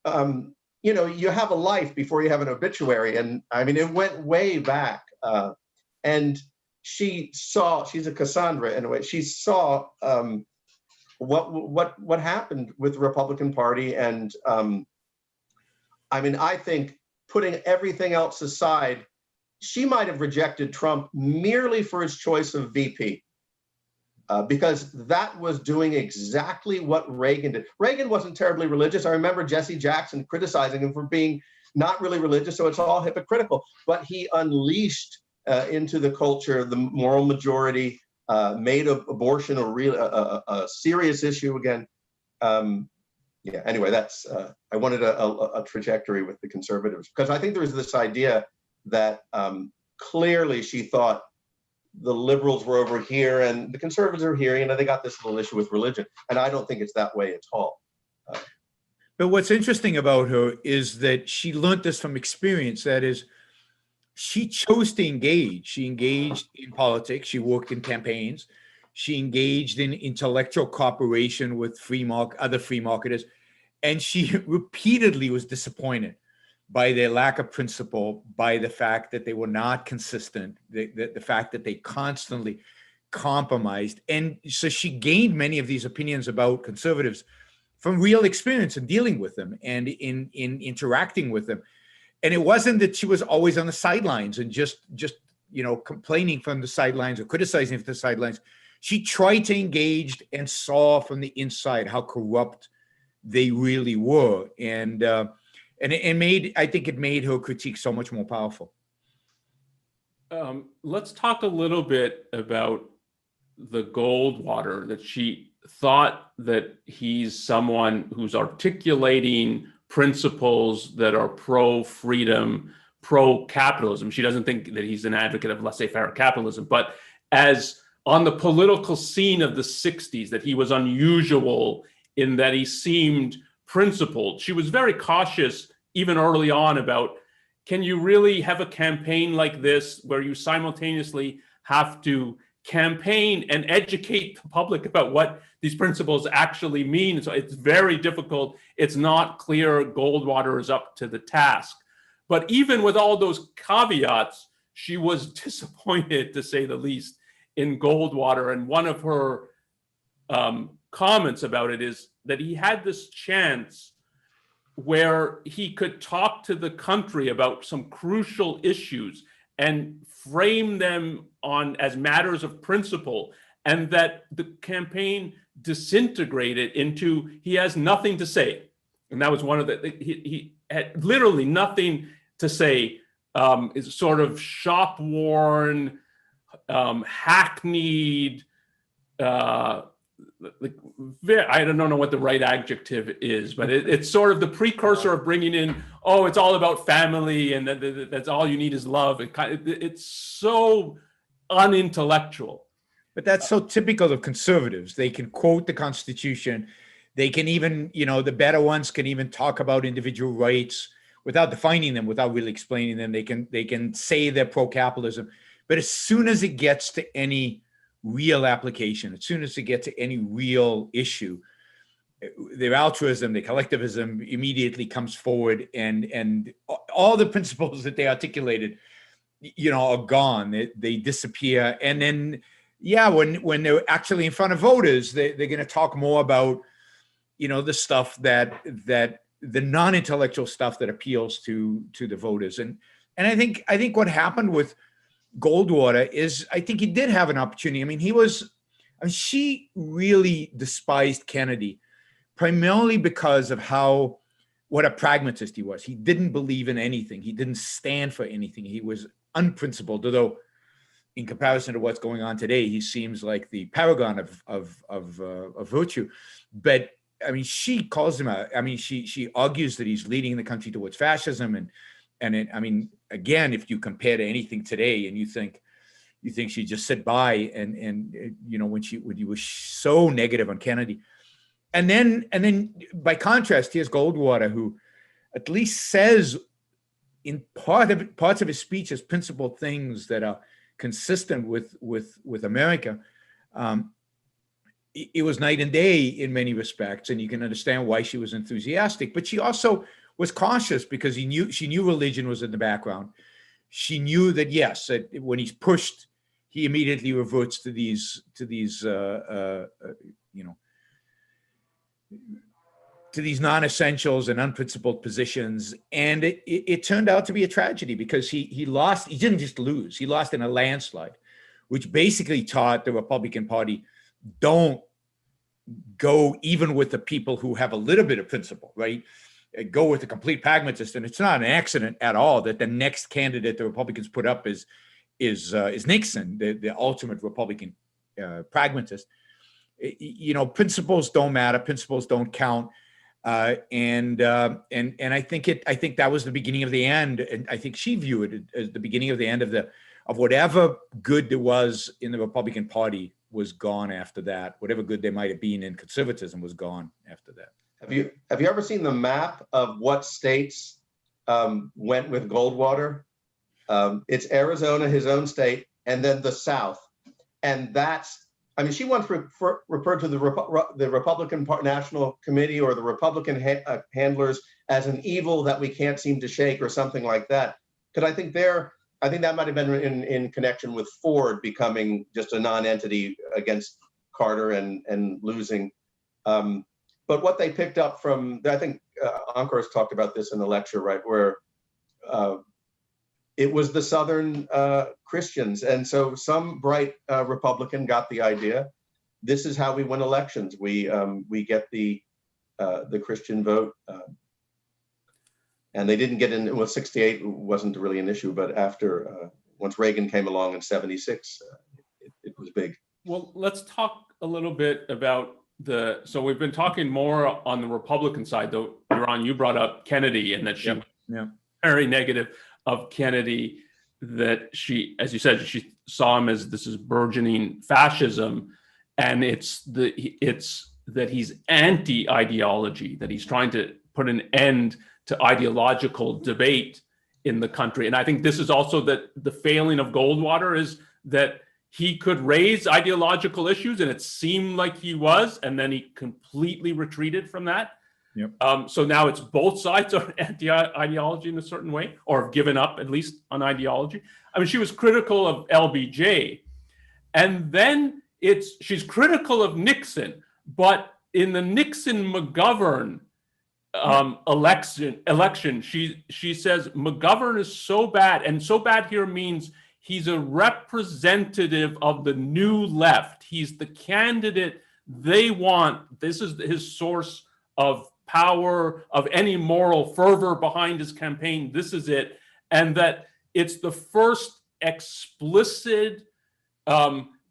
you have a life before you have an obituary, and I mean, it went way back. And she's a Cassandra in a way. She saw what happened with the Republican Party, and I mean, I think putting everything else aside, she might have rejected Trump merely for his choice of VP, because that was doing exactly what Reagan did. Reagan wasn't terribly religious. I remember Jesse Jackson criticizing him for being not really religious, so it's all hypocritical. But he unleashed into the culture the moral majority, made abortion a serious issue again. Anyway, that's I wanted a trajectory with the conservatives, because I think there was this idea that clearly she thought the liberals were over here and the conservatives are here. They got this little issue with religion, and I don't think it's that way at all. But what's interesting about her is that she learned this from experience. That is, she chose to engage. She engaged in politics. She worked in campaigns. She engaged in intellectual cooperation with other free marketers. And she repeatedly was disappointed by their lack of principle, by the fact that they were not consistent, the fact that they constantly compromised. And so she gained many of these opinions about conservatives from real experience in dealing with them and in interacting with them. And it wasn't that she was always on the sidelines and just complaining from the sidelines or criticizing from the sidelines. She tried to engage and saw from the inside how corrupt they really were, and I think it made her critique so much more powerful. Let's talk a little bit about the Goldwater, that she thought that he's someone who's articulating principles that are pro-freedom, pro-capitalism. She doesn't think that he's an advocate of laissez-faire capitalism, but as on the political scene of the 60s, that he was unusual in that he seemed principled. She was very cautious even early on about, can you really have a campaign like this where you simultaneously have to campaign and educate the public about what these principles actually mean? So it's very difficult. It's not clear Goldwater is up to the task. But even with all those caveats, she was disappointed, to say the least, in Goldwater. And one of her comments about it is that he had this chance where he could talk to the country about some crucial issues and frame them as matters of principle, and that the campaign disintegrated into he has nothing to say. And that was one of he had literally nothing to say, is sort of shop-worn, hackneyed, I don't know what the right adjective is, but it's sort of the precursor of bringing in, oh, it's all about family, and that's all you need is love. It's so unintellectual. But that's so typical of conservatives. They can quote the Constitution. They can even, the better ones can even talk about individual rights without defining them, without really explaining them. They can say they're pro-capitalism. But as soon as it gets to any real application, as soon as it gets to any real issue, their altruism, their collectivism immediately comes forward, and all the principles that they articulated, are gone. They disappear. And then, when they're actually in front of voters, they're going to talk more about, the stuff that the non-intellectual stuff that appeals to the voters. And I think what happened with Goldwater is, I think he did have an opportunity. I mean, she really despised Kennedy primarily because of what a pragmatist he was. He didn't believe in anything. He didn't stand for anything. He was unprincipled, although in comparison to what's going on today, he seems like the paragon of virtue. But I mean, she calls him out. I mean, she argues that he's leading the country towards fascism, I mean, again, if you compare to anything today, and you think she just sit by and when you were so negative on Kennedy, and then by contrast, here's Goldwater, who at least says in parts of his speech as principled things that are consistent with America. It was night and day in many respects, and you can understand why she was enthusiastic. But she also was cautious because she knew religion was in the background. She knew that, yes, that when he's pushed, he immediately reverts to these non-essentials and unprincipled positions. And it turned out to be a tragedy because he lost. He didn't just lose; he lost in a landslide, which basically taught the Republican Party, don't go even with the people who have a little bit of principle, right? Go with a complete pragmatist. And it's not an accident at all that the next candidate the Republicans put up is Nixon, the ultimate Republican pragmatist. Principles don't matter. Principles don't count. And I think that was the beginning of the end. And I think she viewed it as the beginning of the end of whatever good there was in the Republican Party was gone after that. Whatever good there might have been in conservatism was gone after that. Have you ever seen the map of what states went with Goldwater? It's Arizona, his own state, and then the South. And she once referred to the Republican National Committee or the Republican handlers as an evil that we can't seem to shake or something like that. Because I think that might have been in connection with Ford becoming just a non-entity against Carter and losing. But what they picked up from, I think Onkar has talked about this in the lecture, right, where it was the Southern Christians. And so some bright Republican got the idea, this is how we win elections. We get the Christian vote. And they didn't get in, well, 68 wasn't really an issue, but after, once Reagan came along in 76, it was big. Well, let's talk a little bit about so we've been talking more on the Republican side, though, Yaron, you brought up Kennedy and that she was very negative of Kennedy, that she, as you said, she saw him as this is burgeoning fascism. And it's that he's anti-ideology, that he's trying to put an end to ideological debate in the country. And I think this is also that the failing of Goldwater is that he could raise ideological issues, and it seemed like he was, and then he completely retreated from that. Yep. So now it's both sides are anti-ideology in a certain way, or have given up at least on ideology. I mean, she was critical of LBJ, and then she's critical of Nixon, but in the Nixon-McGovern election, she says McGovern is so bad, and so bad here means he's a representative of the new left. He's the candidate they want. This is his source of power, of any moral fervor behind his campaign. This is it. And that it's the first explicit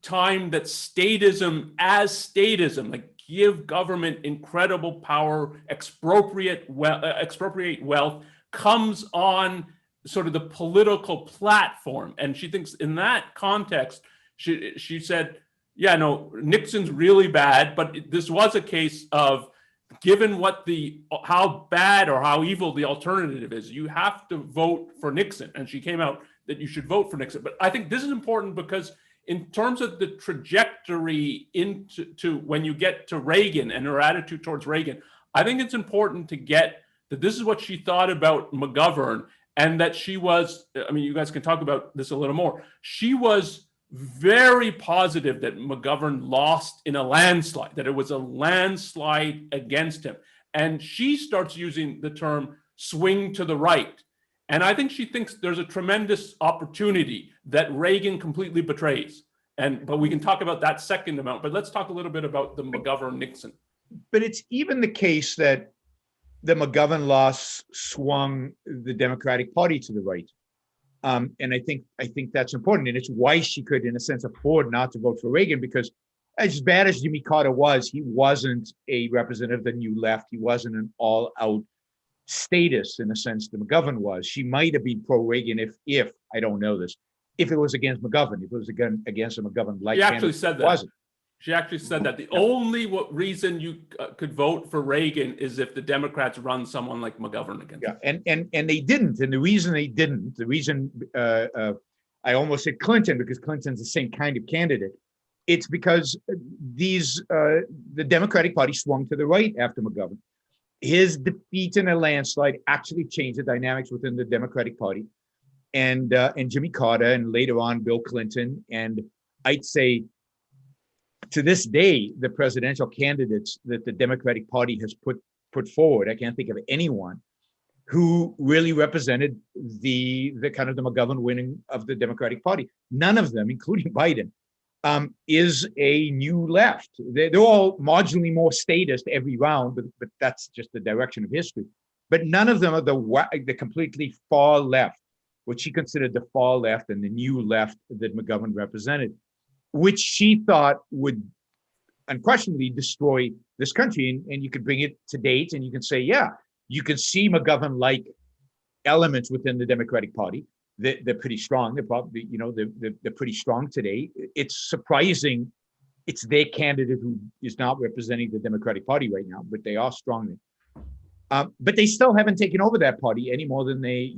time that statism as statism, like give government incredible power, expropriate wealth, comes on sort of the political platform. And she thinks in that context, she said, yeah, no, Nixon's really bad, but this was a case of, given how bad or how evil the alternative is, you have to vote for Nixon. And she came out that you should vote for Nixon. But I think this is important because in terms of the trajectory into when you get to Reagan and her attitude towards Reagan, I think it's important to get that this is what she thought about McGovern, and that she was, I mean, you guys can talk about this a little more. She was very positive that McGovern lost in a landslide, that it was a landslide against him. And she starts using the term swing to the right. And I think she thinks there's a tremendous opportunity that Reagan completely betrays. But we can talk about that second amount. But let's talk a little bit about the McGovern-Nixon. But it's even the case that the McGovern loss swung the Democratic Party to the right. And I think that's important. And it's why she could, in a sense, afford not to vote for Reagan, because as bad as Jimmy Carter was, he wasn't a representative of the New Left. He wasn't an all-out statist in a sense that McGovern was. She might have been pro-Reagan if I don't know this, if it was against McGovern, if it was against a McGovern-like candidate. She actually said that. Wasn't. She actually said that the only reason you could vote for Reagan is if the Democrats run someone like McGovern against him. And they didn't. And the reason they didn't, I almost said Clinton, because Clinton's the same kind of candidate. It's because the Democratic Party swung to the right after McGovern. His defeat in a landslide actually changed the dynamics within the Democratic Party, and Jimmy Carter, and later on Bill Clinton, and I'd say to this day the presidential candidates that the Democratic Party has put forward, I can't think of anyone who really represented the kind of the McGovern winning of the Democratic Party. None of them, including Biden, is a new left. They're all marginally more statist every round, but that's just the direction of history. But none of them are the completely far left, what she considered the far left and the new left that McGovern represented, which she thought would unquestionably destroy this country. And you could bring it to date and you can say, yeah, you can see McGovern-like elements within the Democratic Party. They're pretty strong. They're probably, they're pretty strong today. It's surprising it's their candidate who is not representing the Democratic Party right now, but they are strong. But they still haven't taken over that party any more than they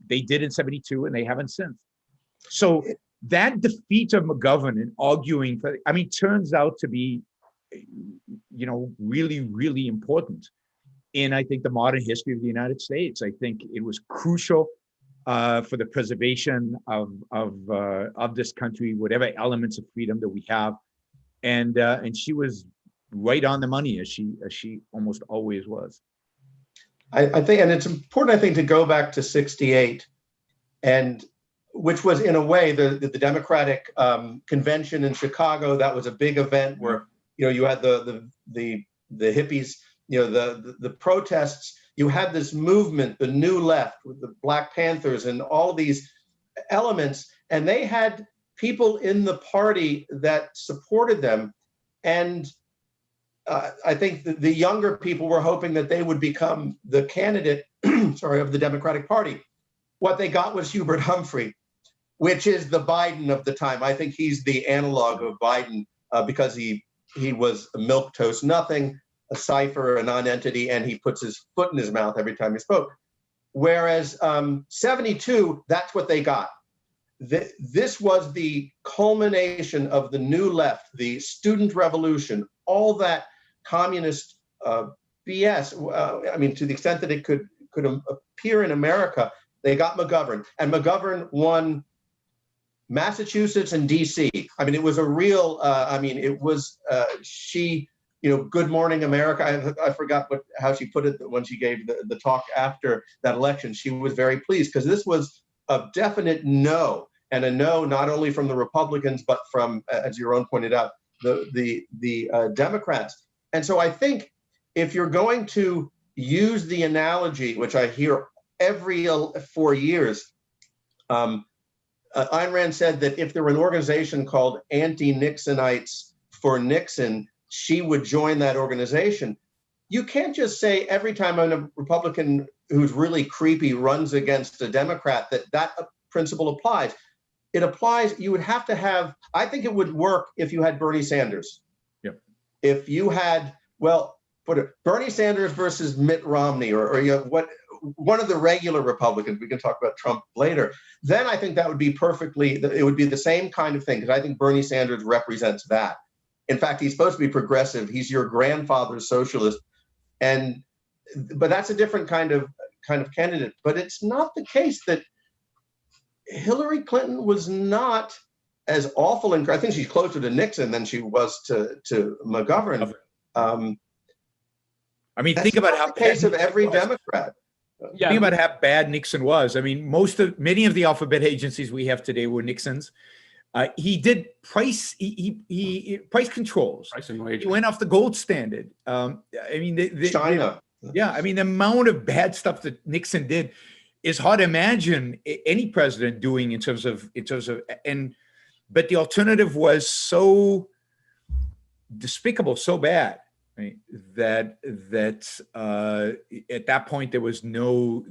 did in '72, and they haven't since. So that defeat of McGovern and arguing for, turns out to be, really, really important in, I think, the modern history of the United States. I think it was crucial for the preservation of this country, whatever elements of freedom that we have, and she was right on the money, as she almost always was. I think, and it's important, I think, to go back to '68, and which was in a way the Democratic convention in Chicago. That was a big event where you had the hippies, the protests. You had this movement, the New Left, with the Black Panthers and all of these elements, and they had people in the party that supported them. And I think the younger people were hoping that they would become the candidate, of the Democratic Party. What they got was Hubert Humphrey, which is the Biden of the time. I think he's the analog of Biden because he was a milquetoast nothing, a cipher, a non-entity, and he puts his foot in his mouth every time he spoke. Whereas 72, that's what they got. This was the culmination of the New Left, the student revolution, all that communist BS. To the extent that it could appear in America, they got McGovern, and McGovern won Massachusetts and DC. It was a real. She. Good morning, America. I forgot how she put it when she gave the talk after that election. She was very pleased because this was a definite no, and a no not only from the Republicans but from, as Yaron pointed out, the Democrats. And so I think if you're going to use the analogy, which I hear every 4 years, Ayn Rand said that if there were an organization called Anti-Nixonites for Nixon, she would join that organization. You can't just say every time a Republican who's really creepy runs against a Democrat that principle applies. It applies. You would have to have, I think it would work if you had Bernie Sanders. Yep. If you had, well, Bernie Sanders versus Mitt Romney, or one of the regular Republicans, we can talk about Trump later, then I think that would be it would be the same kind of thing, because I think Bernie Sanders represents that. In fact, he's supposed to be progressive. He's your grandfather's socialist. But that's a different kind of candidate. But it's not the case that Hillary Clinton was not as awful, and I think she's closer to Nixon than she was to McGovern. I mean, think about how the case of every Democrat. Yeah. Think about how bad Nixon was. I mean, many of the alphabet agencies we have today were Nixon's. He did price controls. Price and wage. He went off the gold standard. I mean, China. Yeah, I mean, the amount of bad stuff that Nixon did is hard to imagine any president doing in terms of, but the alternative was so despicable, so bad, right, that at that point there was no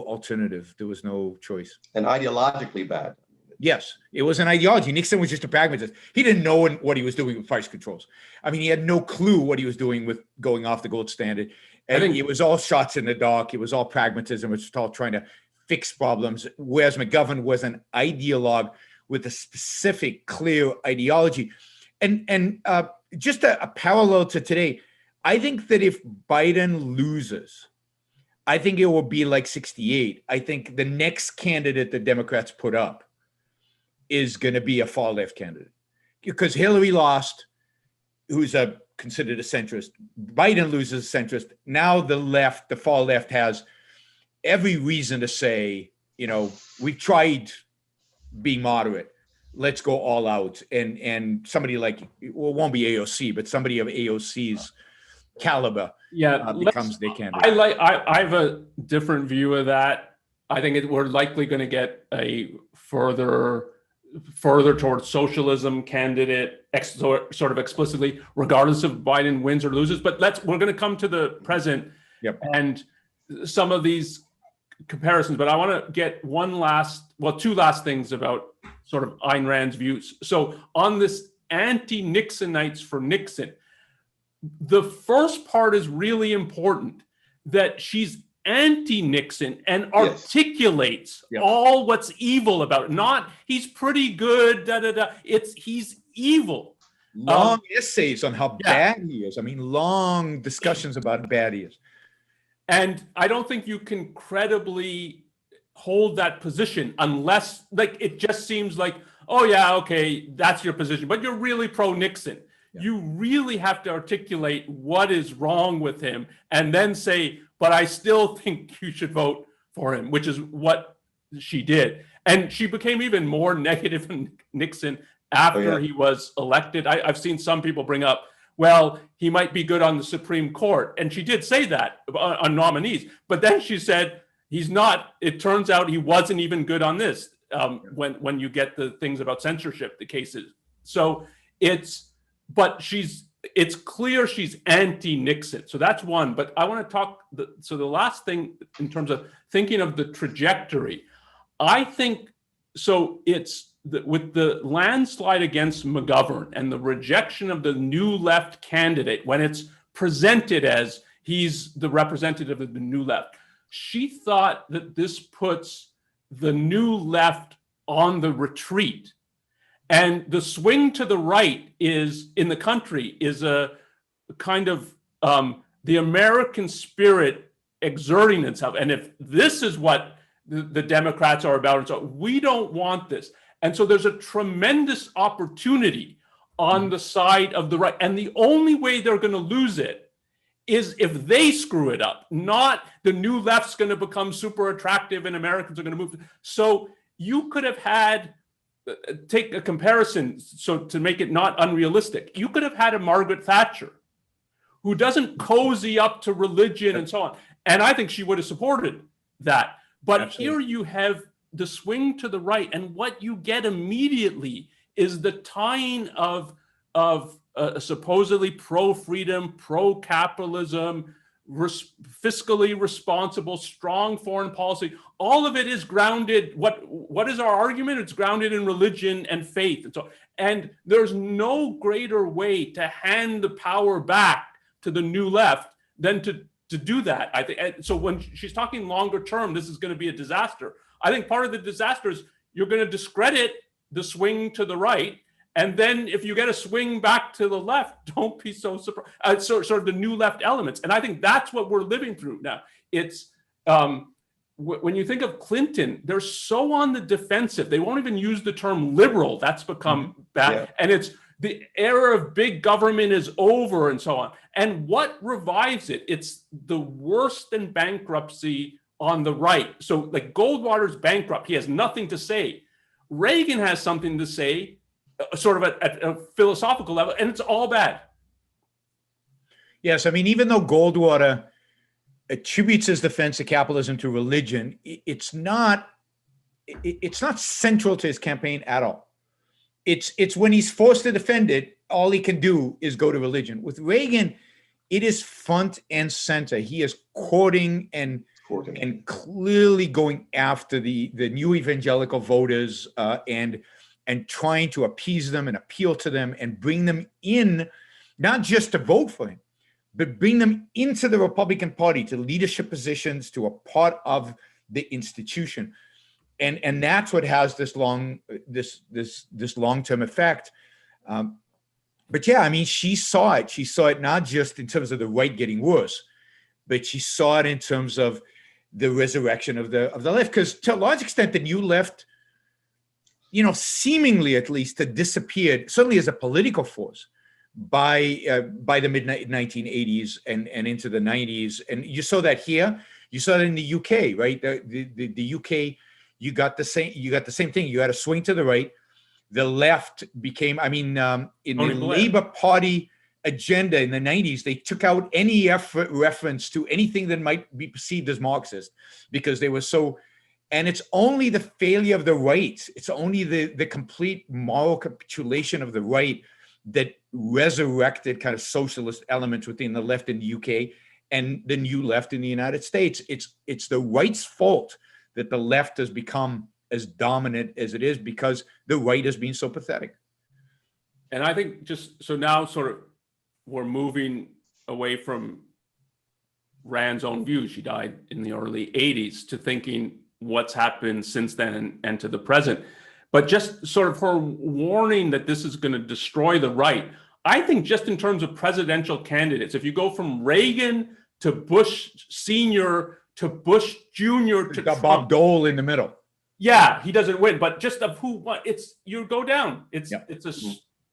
alternative, there was no choice. And ideologically bad. Yes, it was an ideology. Nixon was just a pragmatist. He didn't know what he was doing with price controls. I mean, he had no clue what he was doing with going off the gold standard. And I think it was all shots in the dark. It was all pragmatism. It was all trying to fix problems. Whereas McGovern was an ideologue with a specific, clear ideology. And just a parallel to today, I think that if Biden loses, I think it will be like 68. I think the next candidate the Democrats put up is going to be a far left candidate, because Hillary lost, who's considered a centrist. Biden loses a centrist. Now the far left has every reason to say, we've tried being moderate. Let's go all out. And somebody like, well, it won't be AOC, but somebody of AOC's caliber becomes their candidate. I have a different view of that. I think we're likely going to get a further towards socialism candidate, sort of explicitly, regardless of Biden wins or loses. But we're going to come to the present and some of these comparisons. But I want to get two last things about sort of Ayn Rand's views. So on this anti-Nixonites for Nixon, the first part is really important, that she's anti-Nixon and articulates all what's evil about it. Not he's pretty good, he's evil. Long essays on how bad he is. I mean, long discussions about how bad he is. And I don't think you can credibly hold that position unless, it just seems like, oh yeah, okay, that's your position, but you're really pro-Nixon. Yeah. You really have to articulate what is wrong with him and then say, but I still think you should vote for him, which is what she did. And she became even more negative than Nixon after he was elected. I've seen some people bring up, well, he might be good on the Supreme Court. And she did say that on nominees. But then she said, he's not. It turns out he wasn't even good on this when you get the things about censorship, the cases. So it's clear she's anti-Nixon. So that's one. But I want to talk. So the last thing in terms of thinking of the trajectory, I think so. It's with the landslide against McGovern and the rejection of the new left candidate, when it's presented as he's the representative of the new left, she thought that this puts the new left on the retreat. And the swing to the right in the country is a kind of the American spirit exerting itself. And if this is what the Democrats are about, and so we don't want this. And so there's a tremendous opportunity on the side of the right. And the only way they're going to lose it is if they screw it up, not the new left's going to become super attractive and Americans are going to move. So you could have had, take a comparison, so to make it not unrealistic, you could have had a Margaret Thatcher who doesn't cozy up to religion and so on. And I think she would have supported that. But Absolutely. Here you have the swing to the right, and what you get immediately is the tying of supposedly pro-freedom, pro-capitalism, fiscally responsible, strong foreign policy. All of it is grounded. What is our argument? It's grounded in religion and faith. And there's no greater way to hand the power back to the new left than to do that. I think so. When she's talking longer term, this is going to be a disaster. I think part of the disaster is you're going to discredit the swing to the right. And then if you get a swing back to the left, don't be so surprised. Sort of the new left elements. And I think that's what we're living through now. It's when you think of Clinton, they're so on the defensive. They won't even use the term liberal. That's become bad. Yeah. And it's the era of big government is over and so on. And what revives it? It's the worse than bankruptcy on the right. So like Goldwater's bankrupt. He has nothing to say. Reagan has something to say, sort of at a philosophical level, and it's all bad. Yes, I mean, even though Goldwater attributes his defense of capitalism to religion, it's not central to his campaign at all. It's when he's forced to defend it, all he can do is go to religion. With Reagan, it is front and center. He is courting and clearly going after the new evangelical voters and trying to appease them and appeal to them and bring them in, not just to vote for him, but bring them into the Republican Party, to leadership positions, to a part of the institution. And that's what has this long-term effect. But yeah, I mean, she saw it. She saw it not just in terms of the right getting worse, but she saw it in terms of the resurrection of the left. Because to a large extent, the new left, seemingly at least, had disappeared, certainly as a political force, by the mid-1980s and into the 90s. And you saw that here. You saw that in the UK, right? The UK, you got the same thing. You had a swing to the right. The left became, in the Labour Party agenda in the 90s, they took out any reference to anything that might be perceived as Marxist, because they were so. And it's only the failure of the right, it's only the complete moral capitulation of the right that resurrected kind of socialist elements within the left in the UK and the new left in the United States. It's the right's fault that the left has become as dominant as it is, because the right has been so pathetic. And I think just so now sort of we're moving away from Rand's own views. She died in the early 80s, to thinking what's happened since then and to the present. But just sort of her warning that this is going to destroy the right. I think just in terms of presidential candidates, if you go from Reagan to Bush Sr. to Bush Jr. to got Bob Dole in the middle. Yeah, he doesn't win, but just of who, what, you go down. It's a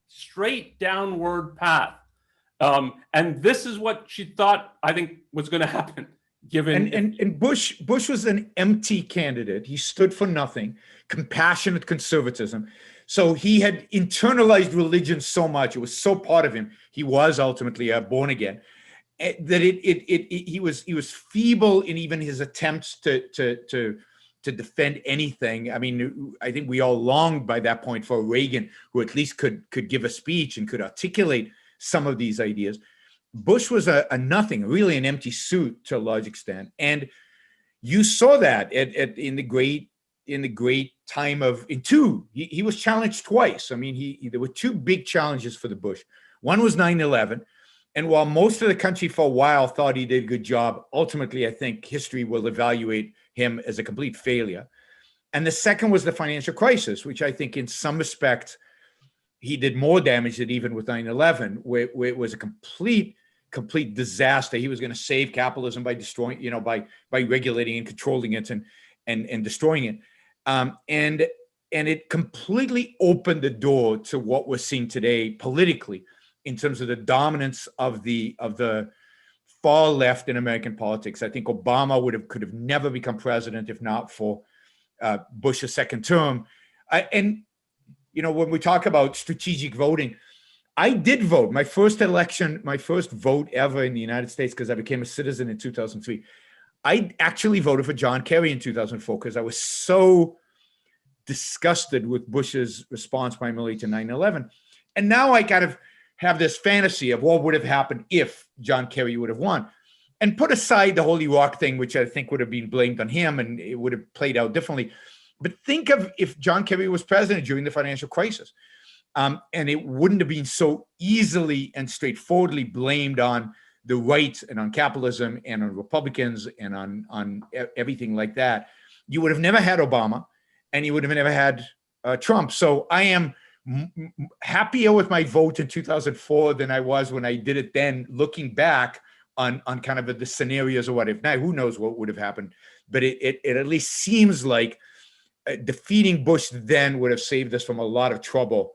straight downward path. And this is what she thought, I think, was going to happen. And Bush was an empty candidate. He stood for nothing, compassionate conservatism. So he had internalized religion so much; it was so part of him. He was ultimately born again. That he was feeble in even his attempts to defend anything. I mean, I think we all longed by that point for Reagan, who at least could give a speech and could articulate some of these ideas. Bush was a nothing, really an empty suit to a large extent. And you saw that in the great time of, he was challenged twice. I mean, there were two big challenges for the Bush. One was 9/11. And while most of the country for a while thought he did a good job, ultimately, I think history will evaluate him as a complete failure. And the second was the financial crisis, which I think in some respect, he did more damage than even with 9/11, where it was a complete disaster. He was going to save capitalism by destroying, by regulating and controlling it and destroying it. And it completely opened the door to what we're seeing today politically, in terms of the dominance of the far left in American politics. I think Obama could have never become president if not for Bush's second term. When we talk about strategic voting, I did vote. My first vote ever in the United States, because I became a citizen in 2003. I actually voted for John Kerry in 2004 because I was so disgusted with Bush's response primarily to 9/11. And now I kind of have this fantasy of what would have happened if John Kerry would have won. And put aside the whole Iraq thing, which I think would have been blamed on him and it would have played out differently. But think of if John Kerry was president during the financial crisis. And it wouldn't have been so easily and straightforwardly blamed on the right and on capitalism and on Republicans and on everything like that. You would have never had Obama and you would have never had Trump. So I am happier with my vote in 2004 than I was when I did it then, looking back on kind of the scenarios or what if. Now, who knows what would have happened, but it at least seems like defeating Bush then would have saved us from a lot of trouble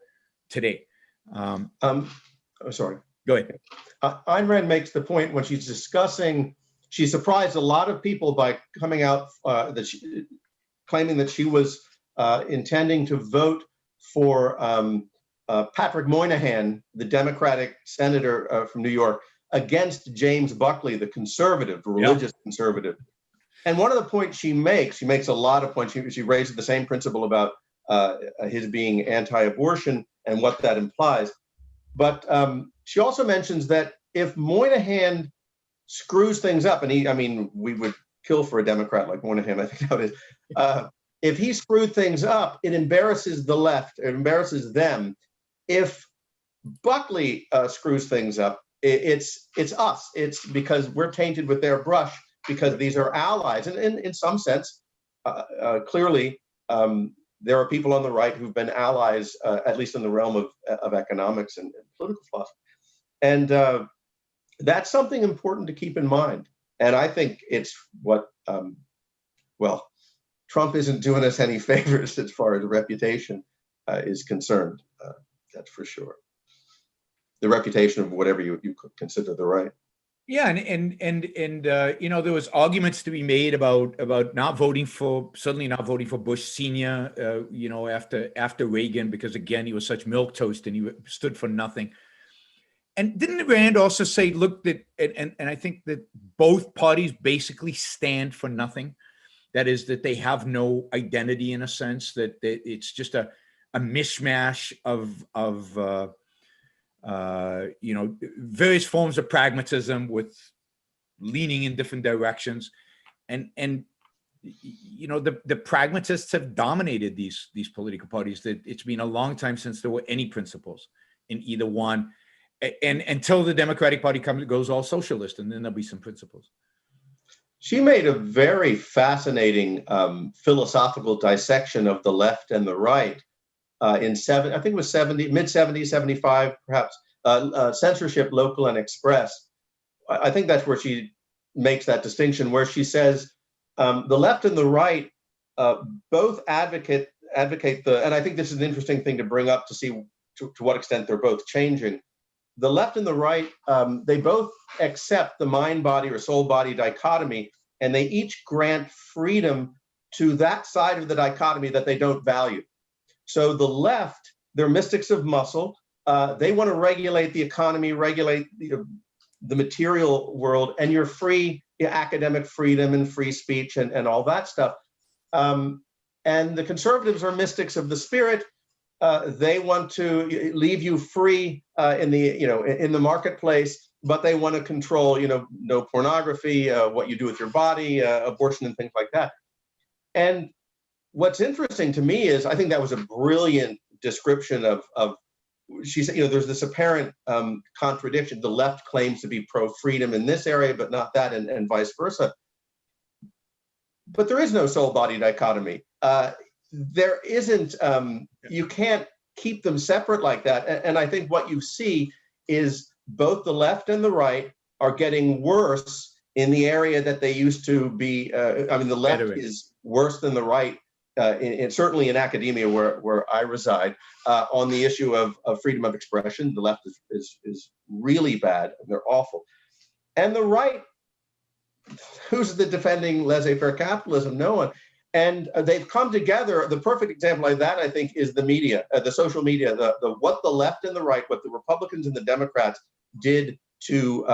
today. Sorry. Go ahead. Ayn Rand makes the point when she's discussing, she surprised a lot of people by coming out claiming that she was intending to vote for Patrick Moynihan, the Democratic senator from New York, against James Buckley, the conservative, the religious conservative. And one of the points she makes a lot of points. She raises the same principle about his being anti-abortion and what that implies. But she also mentions that if Moynihan screws things up, and we would kill for a Democrat like Moynihan, I think that is. If he screwed things up, it embarrasses the left, it embarrasses them. If Buckley screws things up, it's us. It's because we're tainted with their brush because these are allies. And in some sense, clearly, there are people on the right who've been allies, at least in the realm of economics and political philosophy. And that's something important to keep in mind. And I think it's what, Trump isn't doing us any favors as far as the is concerned. That's for sure. The reputation of whatever you could consider the right. Yeah, and there was arguments to be made about certainly not voting for Bush Senior, after Reagan, because again he was such milquetoast and he stood for nothing. And didn't Rand also say, look, that and I think that both parties basically stand for nothing. That is, that they have no identity in a sense, that it's just a mishmash of various forms of pragmatism with leaning in different directions. And the pragmatists have dominated these political parties. That it's been a long time since there were any principles in either one. And until the Democratic Party goes all socialist, and then there'll be some principles. She made a very fascinating philosophical dissection of the left and the right mid 70s, 75, perhaps, Censorship, Local and Express. I think that's where she makes that distinction, where she says the left and the right both advocate and I think this is an interesting thing to bring up to see to what extent they're both changing. The left and the right, they both accept the mind-body or soul-body dichotomy, and they each grant freedom to that side of the dichotomy that they don't value. So the left, they're mystics of muscle. They want to regulate the economy, regulate the material world, and you're free, academic freedom and free speech and all that stuff. And the conservatives are mystics of the spirit. They want to leave you free in the marketplace, but they want to control, no pornography, what you do with your body, abortion and things like that. And what's interesting to me is I think that was a brilliant description of she said, there's this apparent contradiction. The left claims to be pro-freedom in this area, but not that, and vice versa. But there is no soul-body dichotomy. There isn't, you can't keep them separate like that. And I think what you see is both the left and the right are getting worse in the area that they used to be. The left is worse than the right, certainly in academia where I reside, on the issue of freedom of expression. The left is really bad, and they're awful. And the right, who's the defending laissez-faire capitalism? No one. And they've come together. The perfect example of that, I think, is the media, the social media, what the left and the right, what the Republicans and the Democrats did to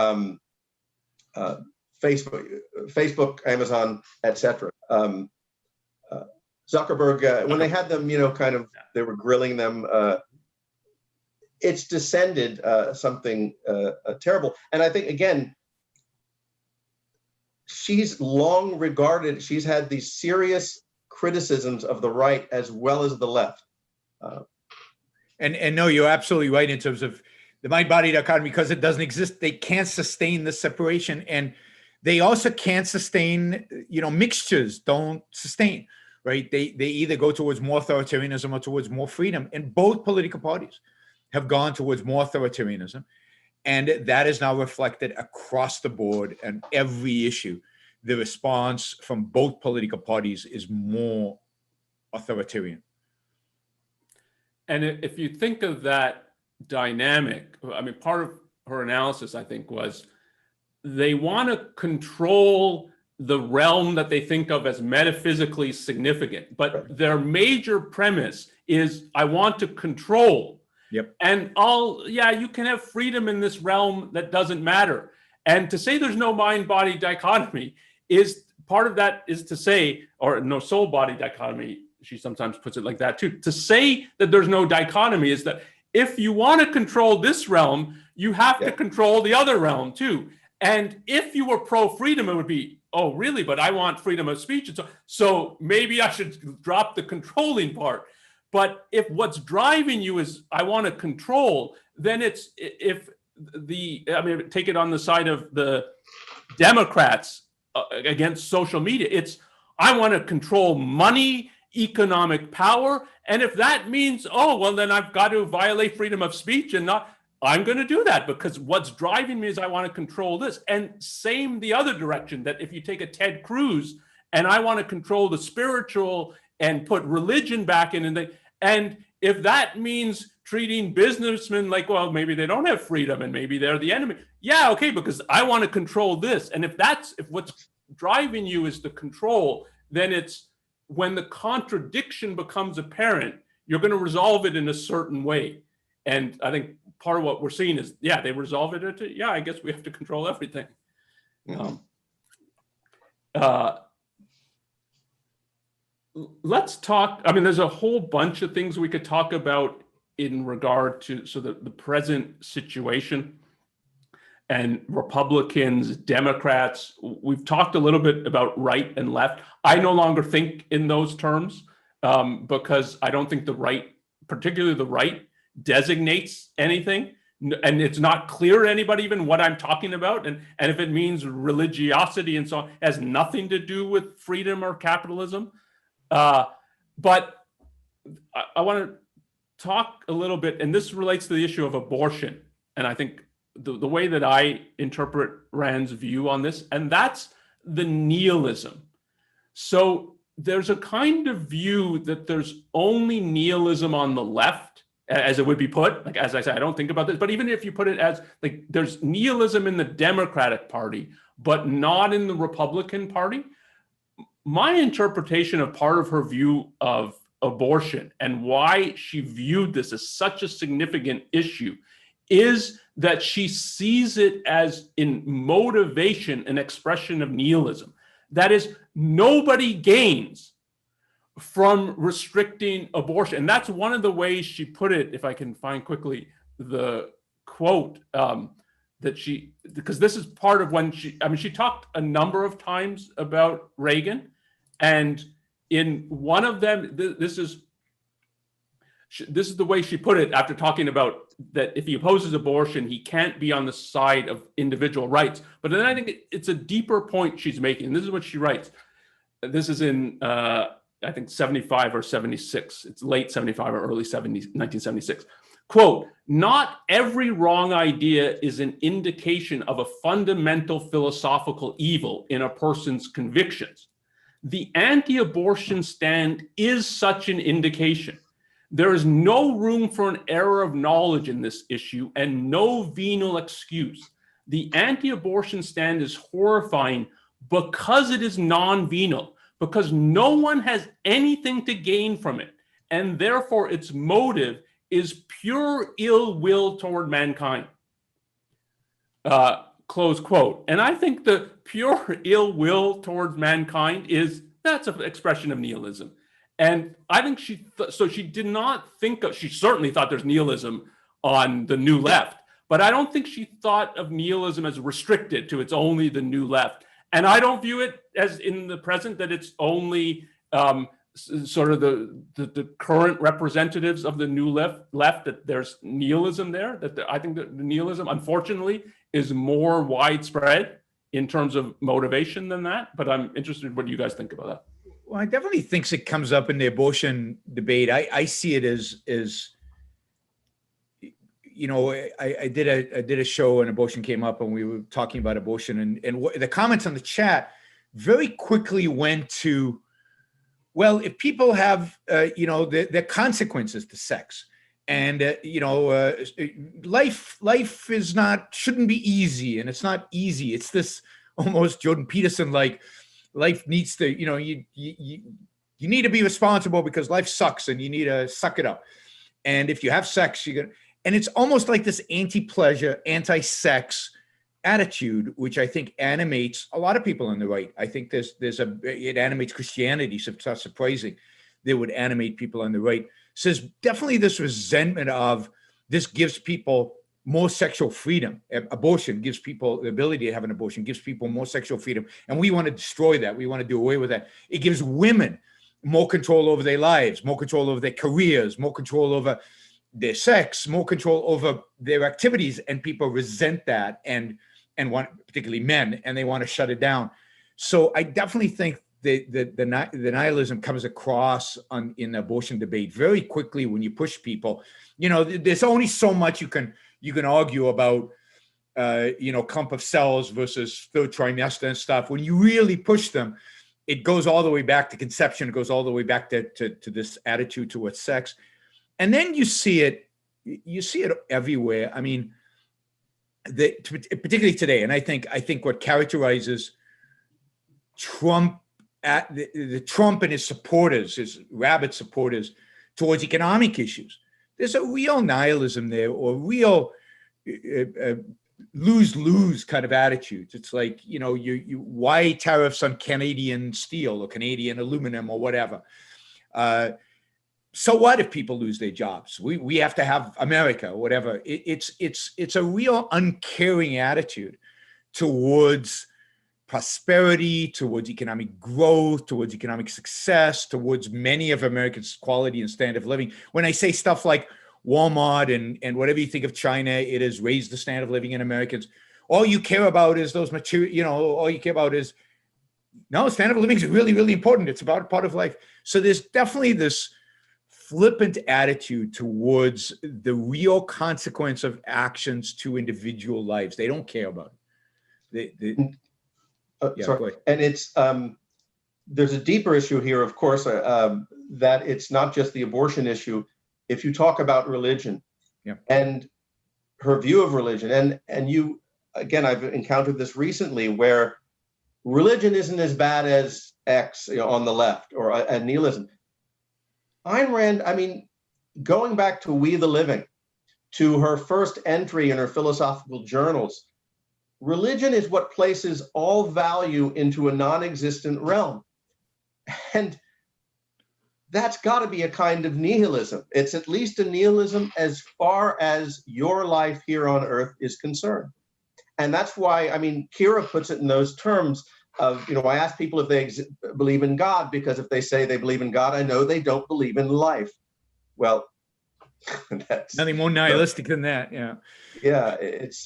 Facebook, Amazon, etc. Zuckerberg, when they had them, kind of, they were grilling them. It's descended something terrible. And I think, again, she's long regarded, she's had these serious criticisms of the right as well as the left. And no, you're absolutely right in terms of the mind-body dichotomy, because it doesn't exist. They can't sustain the separation, and they also can't sustain, mixtures don't sustain, right? They either go towards more authoritarianism or towards more freedom, and both political parties have gone towards more authoritarianism, and that is now reflected across the board and every issue. The response from both political parties is more authoritarian. And if you think of that dynamic, I mean, part of her analysis, I think, was they want to control the realm that they think of as metaphysically significant. But their major premise is, I want to control. Yep. And you can have freedom in this realm that doesn't matter. And to say there's no mind-body dichotomy is part of that is to say, or no soul-body dichotomy, she sometimes puts it like that too. To say that there's no dichotomy is that if you want to control this realm, you have to control the other realm too. And if you were pro-freedom, it would be, oh, really? But I want freedom of speech. And so maybe I should drop the controlling part. But if what's driving you is I want to control, then take it on the side of the Democrats against social media. It's, I want to control money, economic power. And if that means, oh, well, then I've got to violate freedom of speech and not, I'm going to do that because what's driving me is I want to control this. And same the other direction, that if you take a Ted Cruz and I want to control the spiritual and put religion back in, and if that means treating businessmen like, well, maybe they don't have freedom and maybe they're the enemy. Yeah, okay, because I want to control this. And if what's driving you is the control, then it's when the contradiction becomes apparent, you're going to resolve it in a certain way. And I think part of what we're seeing is, they resolve it into, I guess we have to control everything. Let's talk, there's a whole bunch of things we could talk about in regard to the present situation and Republicans, Democrats. We've talked a little bit about right and left. I no longer think in those terms because I don't think the right, particularly the right, designates anything. And it's not clear to anybody even what I'm talking about. And if it means religiosity and so on, it has nothing to do with freedom or capitalism. But I want to talk a little bit, and this relates to the issue of abortion. And I think the way that I interpret Rand's view on this, and that's the nihilism. So there's a kind of view that there's only nihilism on the left, as it would be put. Like, as I said, I don't think about this, but even if you put it as like, there's nihilism in the Democratic Party, but not in the Republican Party. My interpretation of part of her view of abortion and why she viewed this as such a significant issue is that she sees it as in motivation, an expression of nihilism. That is, nobody gains from restricting abortion. And that's one of the ways she put it, if I can find quickly the quote that because this is part of when she talked a number of times about Reagan. And in one of them, this is the way she put it after talking about that if he opposes abortion, he can't be on the side of individual rights. But then I think it's a deeper point she's making. And this is what she writes. This is in, I think, 75 or 76. It's late 75 or early 1976. Quote, "Not every wrong idea is an indication of a fundamental philosophical evil in a person's convictions. The anti-abortion stand is such an indication. There is no room for an error of knowledge in this issue and no venal excuse. The anti-abortion stand is horrifying because it is non-venal, because no one has anything to gain from it, and therefore its motive is pure ill will toward mankind." Close quote. And I think the pure ill will towards mankind that's an expression of nihilism. And I think so she did not think she certainly thought there's nihilism on the new left, but I don't think she thought of nihilism as restricted to it's only the new left. And I don't view it as in the present that it's only sort of the current representatives of the new left, that there's nihilism there, I think that the nihilism, unfortunately, is more widespread in terms of motivation than that. But I'm interested in what you guys think about that. Well, I definitely think it comes up in the abortion debate. I see it as you know, I did a show and abortion came up and we were talking about abortion, and the comments on the chat very quickly went to, well, if people have, you know, the consequences to sex, and you know, life shouldn't be easy, and it's not easy. It's this almost Jordan Peterson like life needs to, you know, you need to be responsible because life sucks and you need to suck it up. And if you have sex, you're gonna, and it's almost like this anti-pleasure, anti-sex attitude, which I think animates a lot of people on the right. I think it animates Christianity, so it's not surprising that would animate people on the right. So there's definitely this resentment of this gives people more sexual freedom. Abortion gives people the ability to have an abortion, gives people more sexual freedom. And we want to destroy that. We want to do away with that. It gives women more control over their lives, more control over their careers, more control over their sex, more control over their activities. And people resent that and want, particularly men, and they want to shut it down. So I definitely think the nihilism comes across in the abortion debate very quickly when you push people. You know, there's only so much you can argue about, you know, clump of cells versus third trimester and stuff. When you really push them, it goes all the way back to conception. It goes all the way back to this attitude towards sex. And then you see it everywhere. I mean, particularly today. And I think what characterizes Trump, the Trump and his supporters, his rabid supporters towards economic issues, there's a real nihilism there, or real lose-lose kind of attitudes. It's like, you know, why tariffs on Canadian steel or Canadian aluminum or whatever? So what if people lose their jobs? We have to have America or whatever. It's a real uncaring attitude towards prosperity, towards economic growth, towards economic success, towards many of Americans' quality and standard of living. When I say stuff like Walmart and whatever you think of China, it has raised the standard of living in Americans. All you care about is those material, you know, all you care about is, no, standard of living is really, really important. It's about part of life. So there's definitely this flippant attitude towards the real consequence of actions to individual lives. They don't care about it. Sorry. And it's there's a deeper issue here, of course, that it's not just the abortion issue. If you talk about religion, and her view of religion, and you, again, I've encountered this recently, where religion isn't as bad as X, you know, on the left, or nihilism. Ayn Rand, I mean, going back to We the Living, to her first entry in her philosophical journals, religion is what places all value into a non-existent realm. And that's got to be a kind of nihilism. It's at least a nihilism as far as your life here on Earth is concerned. And that's why, I mean, Kira puts it in those terms of, you know, I ask people if they believe in God, because if they say they believe in God, I know they don't believe in life. Well, that's nothing more nihilistic than that. Yeah. Yeah, it's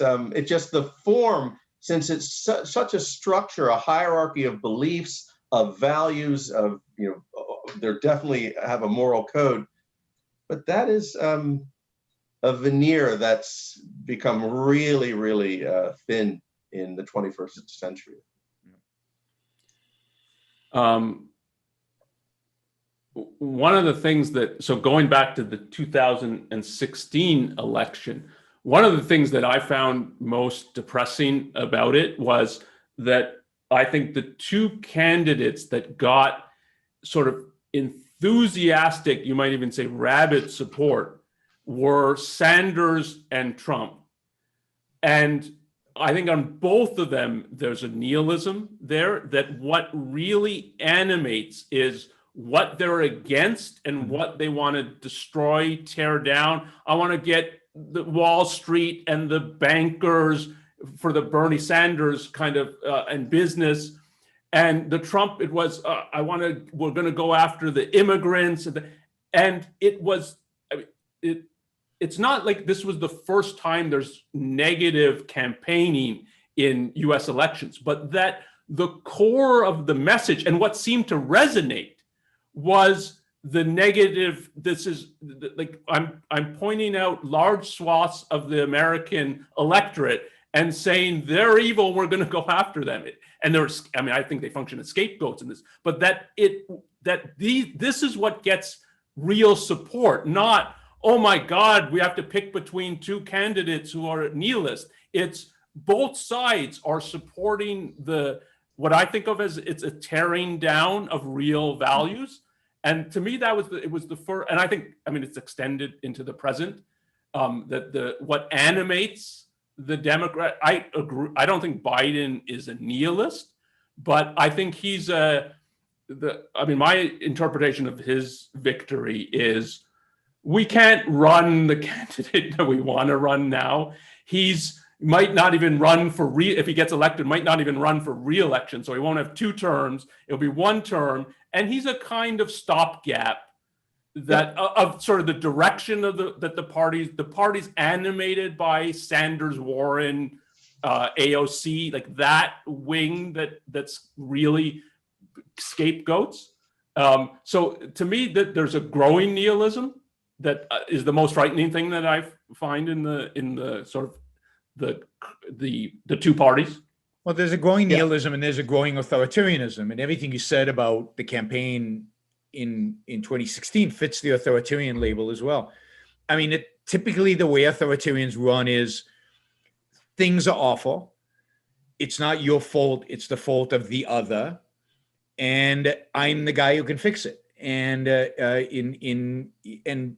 just the form, since it's such a structure, a hierarchy of beliefs, of values, of, you know, they definitely have a moral code, but that is a veneer that's become really, really thin in the 21st century. One of the things so going back to the 2016 election, one of the things that I found most depressing about it was that I think the two candidates that got sort of enthusiastic, you might even say rabid support, were Sanders and Trump. And I think on both of them, there's a nihilism there, that what really animates is what they're against and what they want to destroy, tear down. I want to get the Wall Street and the bankers for the Bernie Sanders kind of and business. And the Trump, it was, we're going to go after the immigrants. And it was, it's not like this was the first time there's negative campaigning in US elections, but that the core of the message and what seemed to resonate was the negative. This is like, I'm pointing out large swaths of the American electorate and saying they're evil, we're going to go after them. And there's, I mean, I think they function as scapegoats in this, but this is what gets real support, not, oh my God, we have to pick between two candidates who are nihilist. It's both sides are supporting what I think of as it's a tearing down of real values. And to me, it was the first, and I think, I mean, it's extended into the present, that what animates the Democrat, I agree, I don't think Biden is a nihilist, but I think he's my interpretation of his victory is we can't run the candidate that we want to run now. Might not even run for if he gets elected, might not even run for re-election. So he won't have 2 terms. It'll be 1 term. And he's a kind of stopgap that of sort of the direction of the party's animated by Sanders, Warren, AOC, like that wing that's really scapegoats. So to me, that there's a growing nihilism that is the most frightening thing that I find in the sort of the 2 parties. Well, there's a growing nihilism and there's a growing authoritarianism, and everything you said about the campaign in 2016 fits the authoritarian label as well. I mean, typically the way authoritarians run is things are awful. It's not your fault. It's the fault of the other. And I'm the guy who can fix it. And and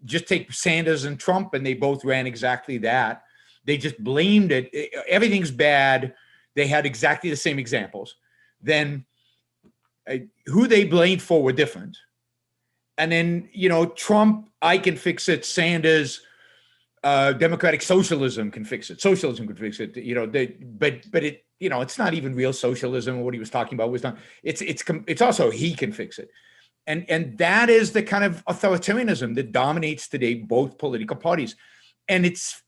just take Sanders and Trump, and they both ran exactly that. They just blamed it. Everything's bad. They had exactly the same examples. Then who they blamed for were different. And then, Trump, I can fix it. Sanders, democratic socialism can fix it. Socialism can fix it. But it, it's not even real socialism. What he was talking about was not. It's also he can fix it. And that is the kind of authoritarianism that dominates today both political parties. And it's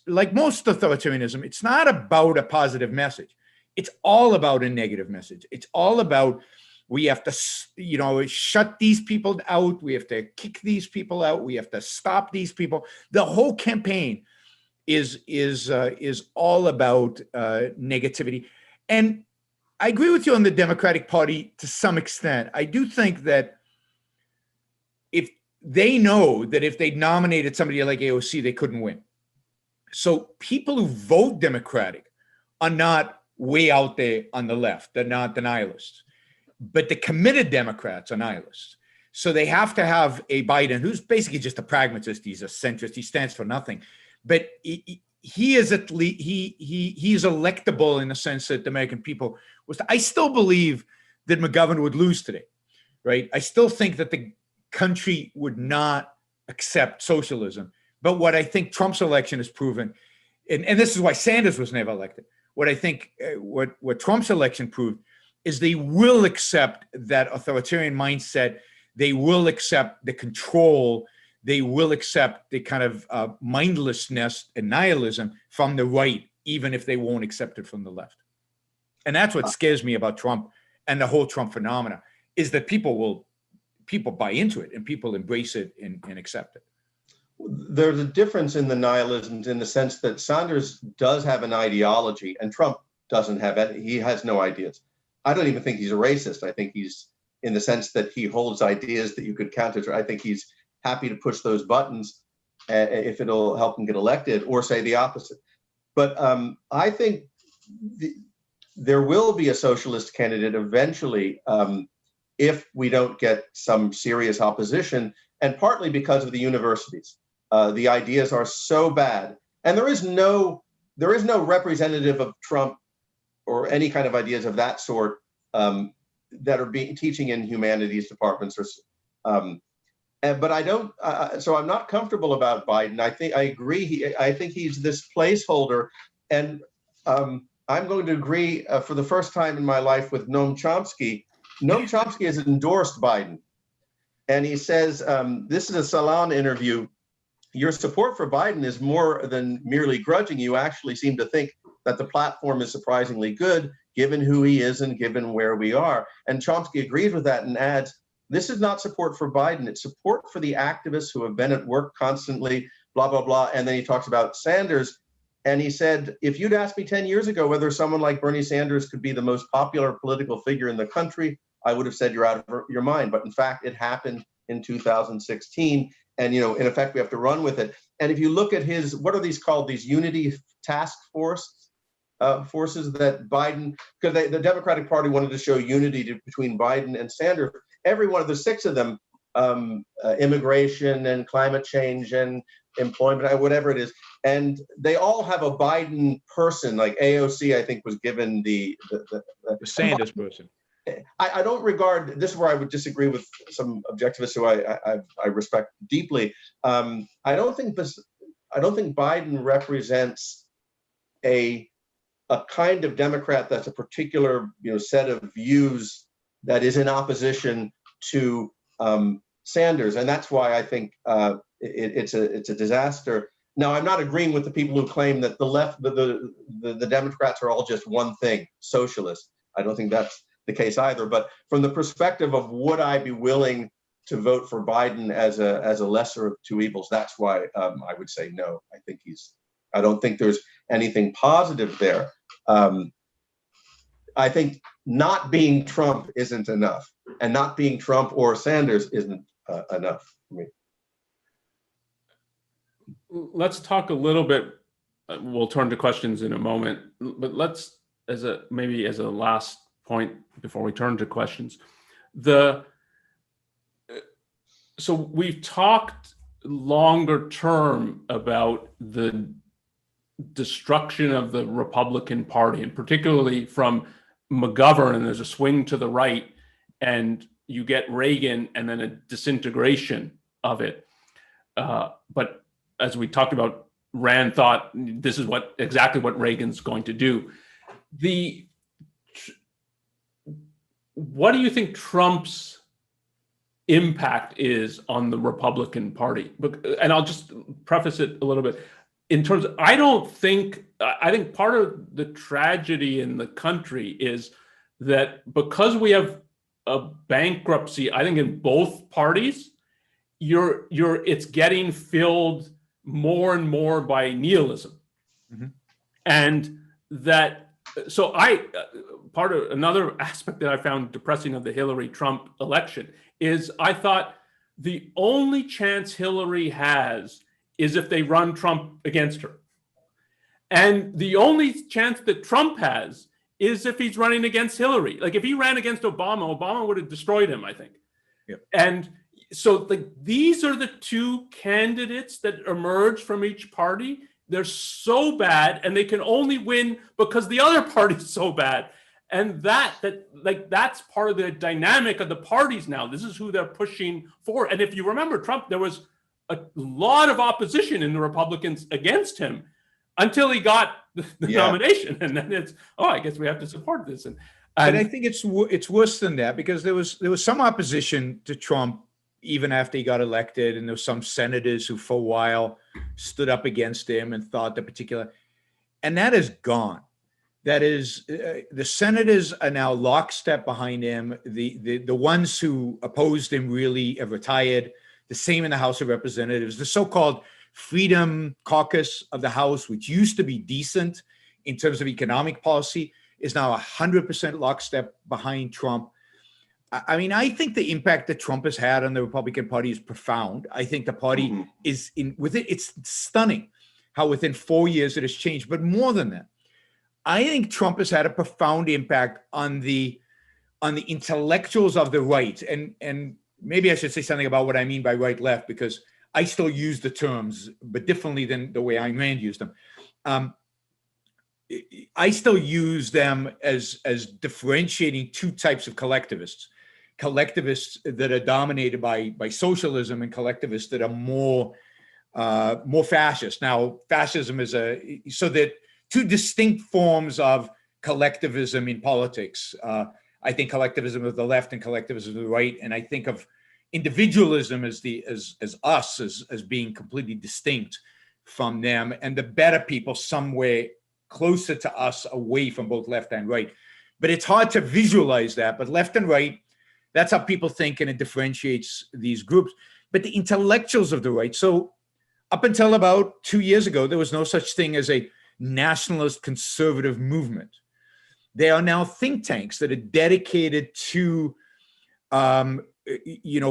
like most authoritarianism, it's not about a positive message. It's all about a negative message. It's all about we have to, shut these people out. We have to kick these people out. We have to stop these people. The whole campaign is all about negativity. And I agree with you on the Democratic Party to some extent. I do think that if they know that if they nominated somebody like AOC, they couldn't win. So people who vote Democratic are not way out there on the left. They're not the nihilists. But the committed Democrats are nihilists. So they have to have a Biden who's basically just a pragmatist. He's a centrist. He stands for nothing. But he is at least he's electable in the sense that the American people I still believe that McGovern would lose today, right? I still think that the country would not accept socialism. But what I think Trump's election has proven, and this is why Sanders was never elected, what I think what Trump's election proved is they will accept that authoritarian mindset. They will accept the control. They will accept the kind of mindlessness and nihilism from the right, even if they won't accept it from the left. And that's what scares me about Trump and the whole Trump phenomena is that people buy into it and people embrace it and accept it. There's a difference in the nihilisms in the sense that Sanders does have an ideology and Trump doesn't have it. He has no ideas. I don't even think he's a racist. I think he's in the sense that he holds ideas that you could counter. I think he's happy to push those buttons if it'll help him get elected, or say the opposite. But I think there will be a socialist candidate eventually if we don't get some serious opposition, and partly because of the universities. The ideas are so bad, and there is no representative of Trump or any kind of ideas of that sort that are teaching in humanities departments, or but I don't. So I'm not comfortable about Biden. I agree. I think he's this placeholder, and I'm going to agree for the first time in my life with Noam Chomsky. Noam Chomsky has endorsed Biden, and he says, "This is a Salon interview. Your support for Biden is more than merely grudging. You actually seem to think that the platform is surprisingly good, given who he is and given where we are." And Chomsky agrees with that and adds, "This is not support for Biden. It's support for the activists who have been at work constantly, blah, blah, blah." And then he talks about Sanders. And he said, "If you'd asked me 10 years ago whether someone like Bernie Sanders could be the most popular political figure in the country, I would have said you're out of your mind. But in fact, it happened in 2016. And, in effect, we have to run with it." And if you look at his, what are these called? These unity task forces that Biden, because the Democratic Party wanted to show unity between Biden and Sanders. Every one of the six of them, immigration and climate change and employment, whatever it is, and they all have a Biden person. Like AOC, I think, was given the Sanders person. I don't regard, this is where I would disagree with some objectivists who I respect deeply. I don't think Biden represents a kind of Democrat that's a particular set of views that is in opposition to Sanders, and that's why I think it's a disaster. Now, I'm not agreeing with the people who claim that the left, the Democrats are all just one thing, socialist. I don't think that's the case either. But from the perspective of would I be willing to vote for Biden as a lesser of two evils, that's why I would say no. I don't think there's anything positive there. I think not being Trump isn't enough, and not being Trump or Sanders isn't enough for me. Let's talk a little bit. We'll turn to questions in a moment, but let's, maybe as a last point before we turn to questions, so we've talked longer term about the destruction of the Republican Party, and particularly from McGovern, and there's a swing to the right, and you get Reagan, and then a disintegration of it. But as we talked about, Rand thought this is exactly what Reagan's going to do. What do you think Trump's impact is on the Republican Party? And I'll just preface it a little bit. In terms of, I think part of the tragedy in the country is that because we have a bankruptcy, I think in both parties, it's getting filled more and more by nihilism. Mm-hmm. And another aspect that I found depressing of the Hillary-Trump election is I thought the only chance Hillary has is if they run Trump against her. And the only chance that Trump has is if he's running against Hillary. Like if he ran against Obama would have destroyed him, I think. Yep. And so these are the two candidates that emerge from each party. They're so bad, and they can only win because the other party is so bad. And that's part of the dynamic of the parties now. This is who they're pushing for. And if you remember Trump, there was a lot of opposition in the Republicans against him until he got the nomination. And then it's, I guess we have to support this. And I think it's worse than that, because there was some opposition to Trump even after he got elected, and there was some senators who for a while stood up against him and thought the particular, and that is gone. That is, the senators are now lockstep behind him. The ones who opposed him really have retired. The same in the House of Representatives. The so-called Freedom Caucus of the House, which used to be decent in terms of economic policy, is now 100% lockstep behind Trump. I mean, I think the impact that Trump has had on the Republican Party is profound. I think the party is it's stunning how within 4 years it has changed. But more than that, I think Trump has had a profound impact on the intellectuals of the right. And maybe I should say something about what I mean by right left, because I still use the terms, but differently than the way Ayn Rand used them. I still use them as differentiating two types of collectivists. Collectivists that are dominated by socialism, and collectivists that are more fascist. Now, fascism is so that two distinct forms of collectivism in politics. I think collectivism of the left and collectivism of the right, and I think of individualism as as being completely distinct from them, and the better people somewhere closer to us, away from both left and right. But it's hard to visualize that. But left and right, that's how people think, and it differentiates these groups. But the intellectuals of the right, so up until about 2 years ago, there was no such thing as a nationalist conservative movement. There are now think tanks that are dedicated to,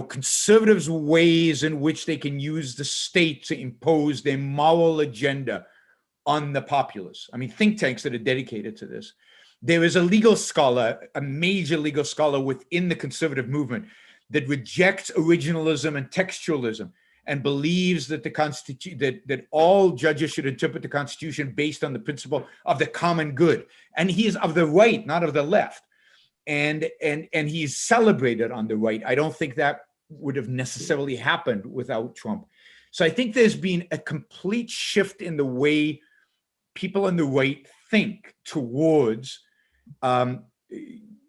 conservatives' ways in which they can use the state to impose their moral agenda on the populace. I mean, think tanks that are dedicated to this. There is a legal scholar, a major legal scholar within the conservative movement, that rejects originalism and textualism, and believes that that all judges should interpret the Constitution based on the principle of the common good. And he is of the right, not of the left. And he's celebrated on the right. I don't think that would have necessarily happened without Trump. So I think there's been a complete shift in the way people on the right think towards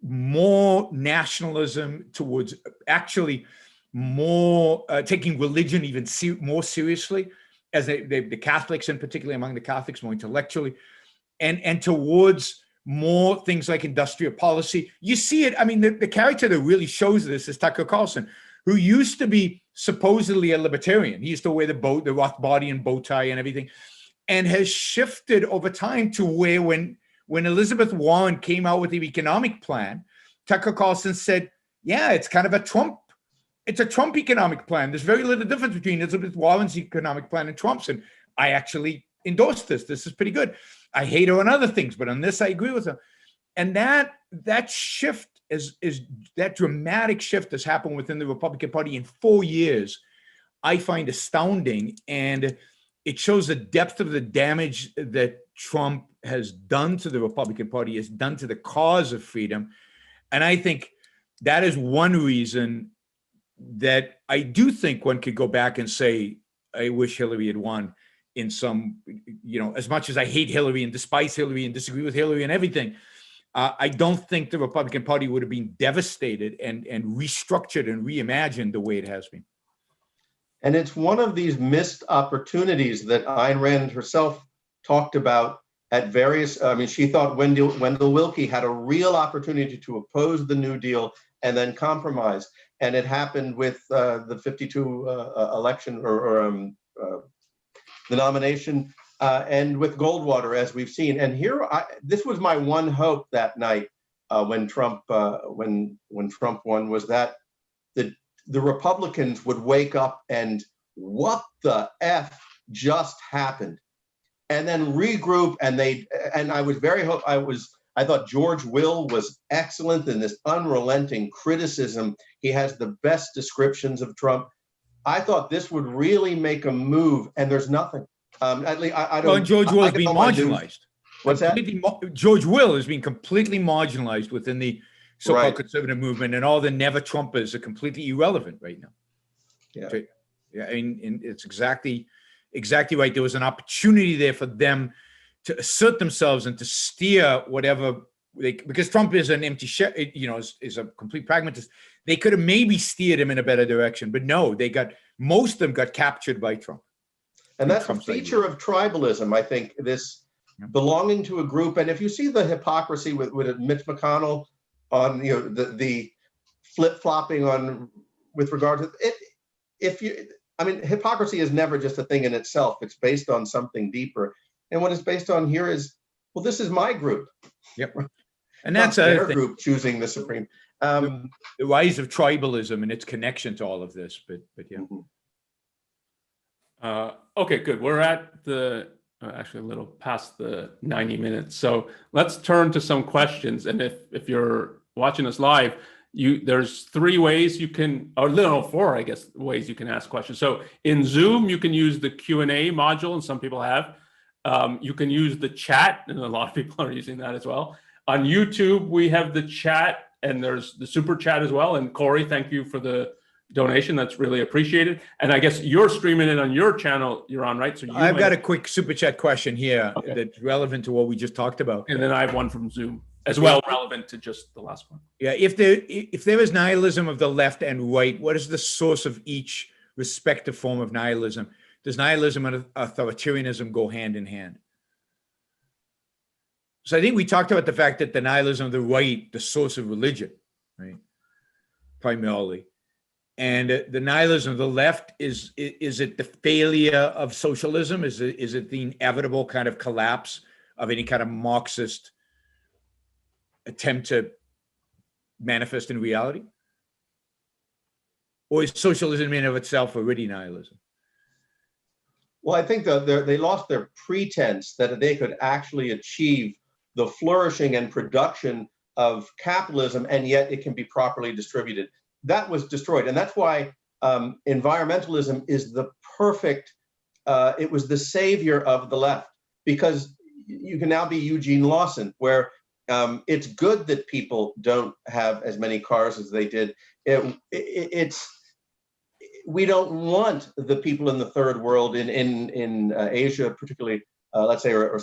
more nationalism, towards actually more taking religion even more seriously, as the Catholics, in particular among the Catholics, more intellectually, and towards more things like industrial policy. You see it. I mean, the character that really shows this is Tucker Carlson, who used to be supposedly a libertarian. He used to wear the Rothbardian bow tie and everything, and has shifted over time to where when Elizabeth Warren came out with the economic plan, Tucker Carlson said, yeah, it's kind of a Trump economic plan. There's very little difference between Elizabeth Warren's economic plan and Trump's. And I actually endorse this. This is pretty good. I hate her on other things, but on this, I agree with her. And that shift is that dramatic shift has happened within the Republican Party in 4 years. I find astounding. And it shows the depth of the damage that Trump has done to the Republican Party, has done to the cause of freedom. And I think that is one reason that I do think one could go back and say, I wish Hillary had won in some, as much as I hate Hillary and despise Hillary and disagree with Hillary and everything, I don't think the Republican Party would have been devastated and restructured and reimagined the way it has been. And it's one of these missed opportunities that Ayn Rand herself talked about at various, she thought Wendell Willkie had a real opportunity to oppose the New Deal and then compromise. And it happened with the 52 election or the nomination, and with Goldwater, as we've seen. And here, this was my one hope that night when Trump won, was that the Republicans would wake up and what the F just happened, and then regroup. And I was very I thought George Will was excellent in this unrelenting criticism. He has the best descriptions of Trump. I thought this would really make a move, and there's nothing. At least I don't. Well, George Will has been marginalized. What's that? George Will has been completely marginalized within the so-called Right. conservative movement, and all the never Trumpers are completely irrelevant right now. Yeah, I mean, it's exactly right. There was an opportunity there for them to assert themselves and to steer whatever because Trump is an empty shell, is a complete pragmatist. They could have maybe steered him in a better direction, but no, most of them got captured by Trump. And that's a feature of tribalism, I think, this belonging to a group. And if you see the hypocrisy with Mitch McConnell on the flip-flopping on with regard to it, hypocrisy is never just a thing in itself. It's based on something deeper. And what it's based on here is, well, this is my group. Yep. And that's their group choosing the supreme. The rise of tribalism and its connection to all of this, but yeah. Mm-hmm. Okay, good. We're at actually a little past the 90 minutes. So let's turn to some questions. And if you're watching us live, there's 3 ways you can, or no, 4, I guess, ways you can ask questions. So in Zoom, you can use the Q&A module, and some people have. You can use the chat, and a lot of people are using that as well. On YouTube, we have the chat, and there's the super chat as well. And Corey, thank you for the donation. That's really appreciated. And I guess you're streaming it on your channel, Yaron, right? So I've got a quick super chat question here that's relevant to what we just talked about. And then I have one from Zoom as well, relevant to just the last one. Yeah, if there is nihilism of the left and right, what is the source of each respective form of nihilism? Does nihilism and authoritarianism go hand in hand? So I think we talked about the fact that the nihilism of the right, the source of religion, right, primarily. And the nihilism of the left, is it the failure of socialism? Is it the inevitable kind of collapse of any kind of Marxist attempt to manifest in reality? Or is socialism in and of itself already nihilism? Well, I think they lost their pretense that they could actually achieve the flourishing and production of capitalism, and yet it can be properly distributed. That was destroyed. And that's why environmentalism is the perfect, it was the savior of the left, because you can now be Eugene Lawson, where it's good that people don't have as many cars as they did. We don't want the people in the third world, in Asia, particularly, let's say, or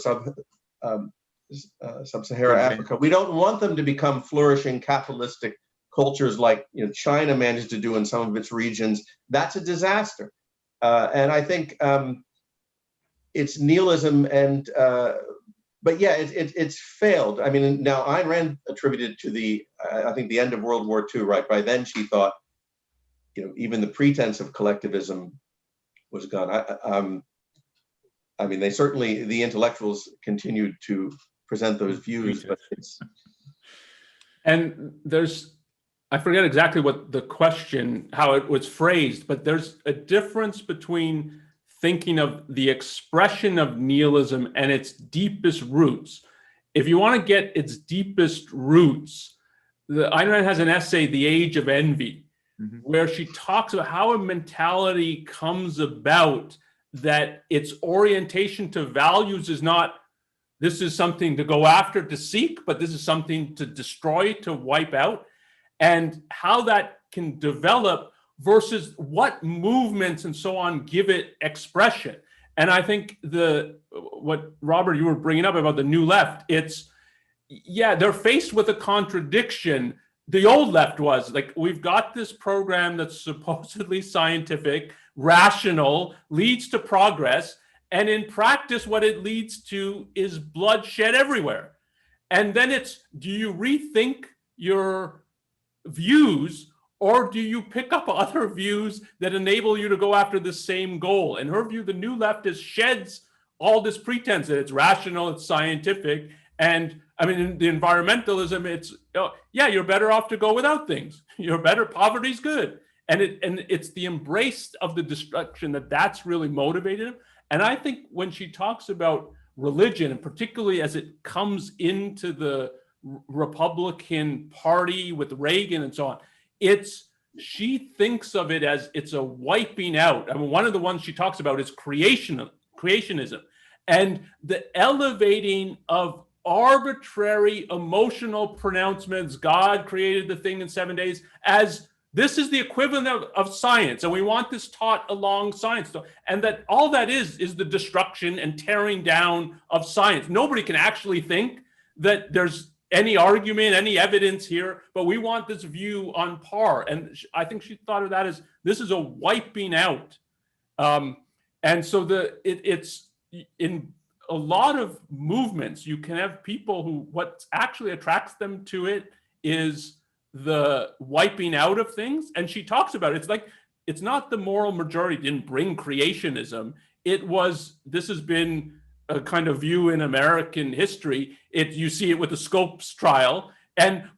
sub-Saharan Africa. We don't want them to become flourishing capitalistic cultures like China managed to do in some of its regions. That's a disaster. And I think it's nihilism, and but yeah, it's failed. I mean, now Ayn Rand attributed to I think the end of World War II, right? By then she thought, even the pretense of collectivism was gone. I mean, the intellectuals continued to present those views, but and I forget exactly what the question, how it was phrased, but there's a difference between thinking of the expression of nihilism and its deepest roots. If you want to get its deepest roots, Ayn Rand has an essay, The Age of Envy, where she talks about how a mentality comes about that its orientation to values is not, this is something to go after, to seek, but this is something to destroy, to wipe out, and how that can develop versus what movements and so on give it expression. And I think what Robert, you were bringing up about the new left, they're faced with a contradiction. The old left was like, we've got this program that's supposedly scientific, rational, leads to progress. And in practice, what it leads to is bloodshed everywhere. And then do you rethink your views, or do you pick up other views that enable you to go after the same goal? In her view, the new left sheds all this pretense that it's rational, it's scientific. And I mean, in the environmentalism, you're better off to go without things. You're better, poverty's good. And it's the embrace of the destruction that's really motivated him. And I think when she talks about religion, and particularly as it comes into the Republican Party with Reagan and so on, she thinks of it as it's a wiping out. I mean, one of the ones she talks about is creationism, and the elevating of arbitrary emotional pronouncements. God created the thing in 7 days, as this is the equivalent of science, and we want this taught along science. And that all that is the destruction and tearing down of science. Nobody can actually think that there's any argument, any evidence here, but we want this view on par. And I think she thought of that as, this is a wiping out. And so it's in a lot of movements, you can have people who, what actually attracts them to it is the wiping out of things. And she talks about it. It's like, it's not the moral majority didn't bring creationism. This has been a kind of view in American history. You see it with the Scopes trial,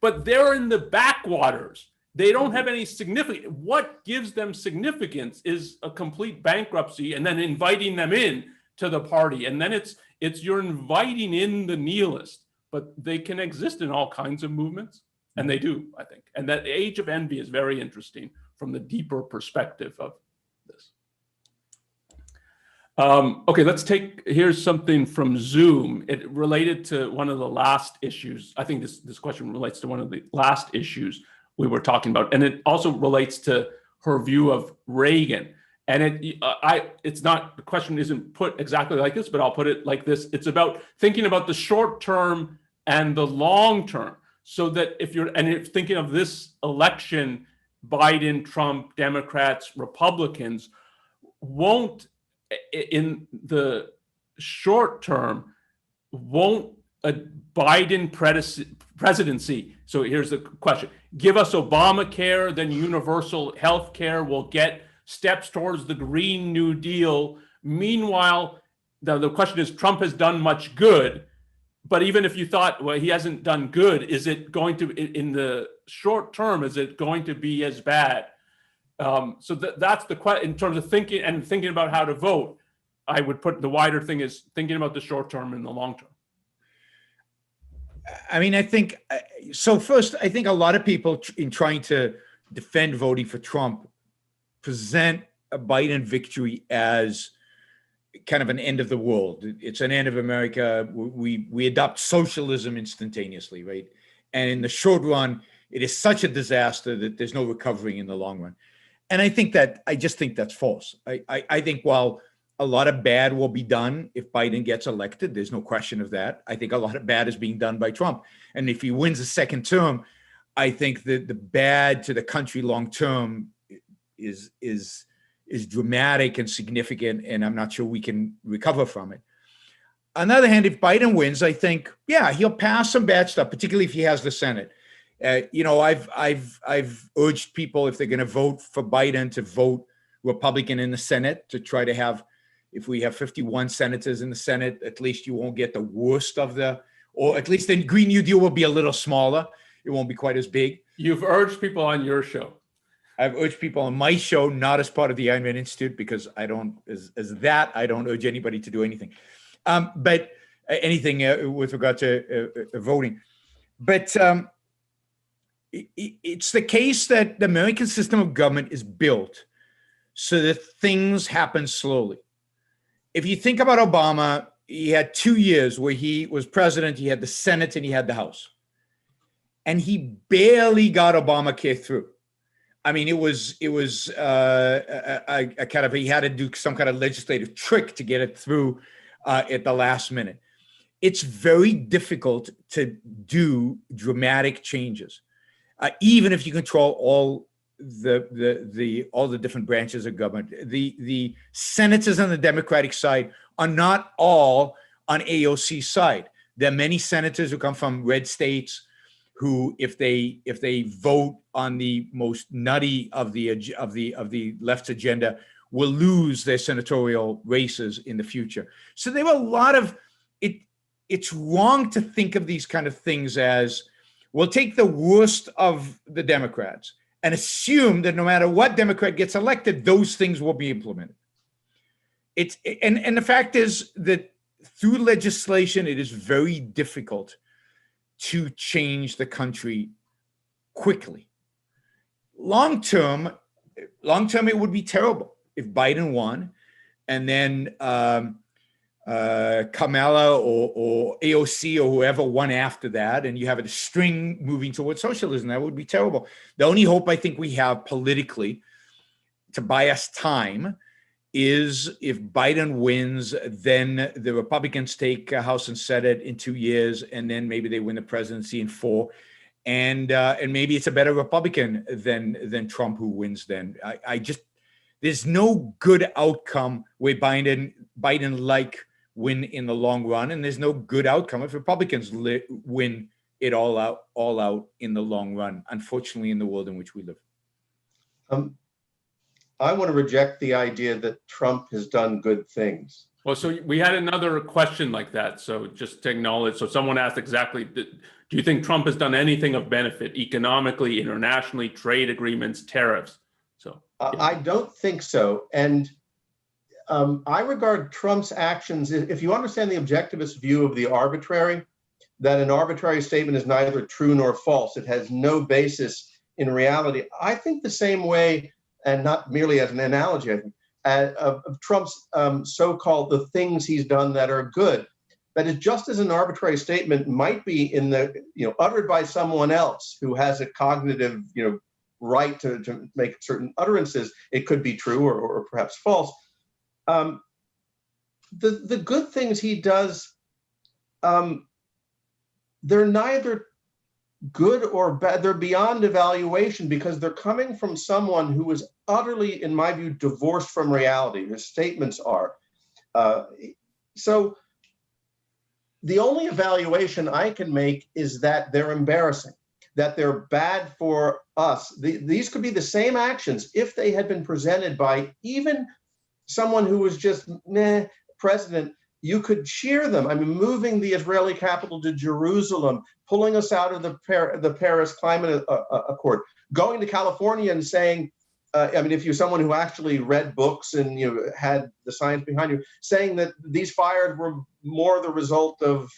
but they're in the backwaters. They don't have any significance. What gives them significance is a complete bankruptcy, and then inviting them in to the party. And then you're inviting in the nihilist, but they can exist in all kinds of movements, and they do, I think. And that Age of Envy is very interesting from the deeper perspective of this. Okay, here's something from Zoom. It related to one of the last issues. I think this question relates to one of the last issues we were talking about. And it also relates to her view of Reagan. And the question isn't put exactly like this, but I'll put it like this. It's about thinking about the short term and the long term. So that if you're thinking of this election, Biden, Trump, Democrats, Republicans won't, in the short term, won't a Biden presidency. So here's the question. Give us Obamacare, then universal health care. We'll get steps towards the Green New Deal. Meanwhile, the question is, Trump has done much good. But even if you thought, well, he hasn't done good, is it going to, in the short term, is it going to be as bad? So that's the question in terms of thinking about how to vote. I would put the wider thing is thinking about the short term and the long term. I mean, I think, so first, I think a lot of people in trying to defend voting for Trump present a Biden victory as kind of an end of the world. It's an end of America. We adopt socialism instantaneously, right? And in the short run, it is such a disaster that there's no recovering in the long run. And I just think that's false. I think while a lot of bad will be done if Biden gets elected, there's no question of that. I think a lot of bad is being done by Trump. And if he wins a second term, I think that the bad to the country long term is dramatic and significant, and I'm not sure we can recover from it. On the other hand, if Biden wins, I think, yeah, he'll pass some bad stuff, particularly if he has the Senate. I've urged people, if they're going to vote for Biden, to vote Republican in the Senate, to try to have, if we have 51 senators in the Senate, at least you won't get the worst of or at least the Green New Deal will be a little smaller. It won't be quite as big. You've urged people on your show. I've urged people on my show, not as part of the Ayn Rand Institute, because I don't urge anybody to do anything. But anything with regard to voting. But it's the case that the American system of government is built so that things happen slowly. If you think about Obama, he had 2 years where he was president, he had the Senate and he had the House. And he barely got Obamacare through. I mean, it was a kind of, he had to do some kind of legislative trick to get it through at the last minute. It's very difficult to do dramatic changes, even if you control all the different branches of government. The senators on the Democratic side are not all on AOC's side. There are many senators who come from red states who, if they vote on the most nutty of the left's agenda, will lose their senatorial races in the future. So there are a lot of it. It's wrong to think of these kind of things as, we'll take the worst of the Democrats and assume that no matter what Democrat gets elected, those things will be implemented. And the fact is that through legislation, it is very difficult to change the country quickly. Long term, it would be terrible if Biden won, and then Kamala or AOC or whoever won after that, and you have a string moving towards socialism. That would be terrible. The only hope I think we have politically to buy us time is if Biden wins, then the Republicans take House and Senate in 2 years, and then maybe they win the presidency in 4. And maybe it's a better Republican than Trump who wins then. There's no good outcome where Biden win in the long run, and there's no good outcome if Republicans win it all out in the long run, unfortunately, in the world in which we live. I want to reject the idea that Trump has done good things. Well, so we had another question like that. So just to acknowledge, so someone asked exactly, do you think Trump has done anything of benefit economically, internationally, trade agreements, tariffs? So yeah. I don't think so. And I regard Trump's actions, if you understand the objectivist view of the arbitrary, that an arbitrary statement is neither true nor false. It has no basis in reality. I think the same way, and not merely as an analogy, I think of Trump's so-called the things he's done that are good. That is just as an arbitrary statement might be in the, uttered by someone else who has a cognitive, right to make certain utterances. It could be true or perhaps false. The good things he does, they're neither good or bad. They're beyond evaluation because they're coming from someone who is utterly, in my view, divorced from reality. His statements are. So the only evaluation I can make is that they're embarrassing, that they're bad for us. These could be the same actions if they had been presented by even someone who was just president. You could cheer them. I mean, moving the Israeli capital to Jerusalem, pulling us out of the Paris Climate Accord, going to California and saying, if you're someone who actually read books and had the science behind you, saying that these fires were more the result of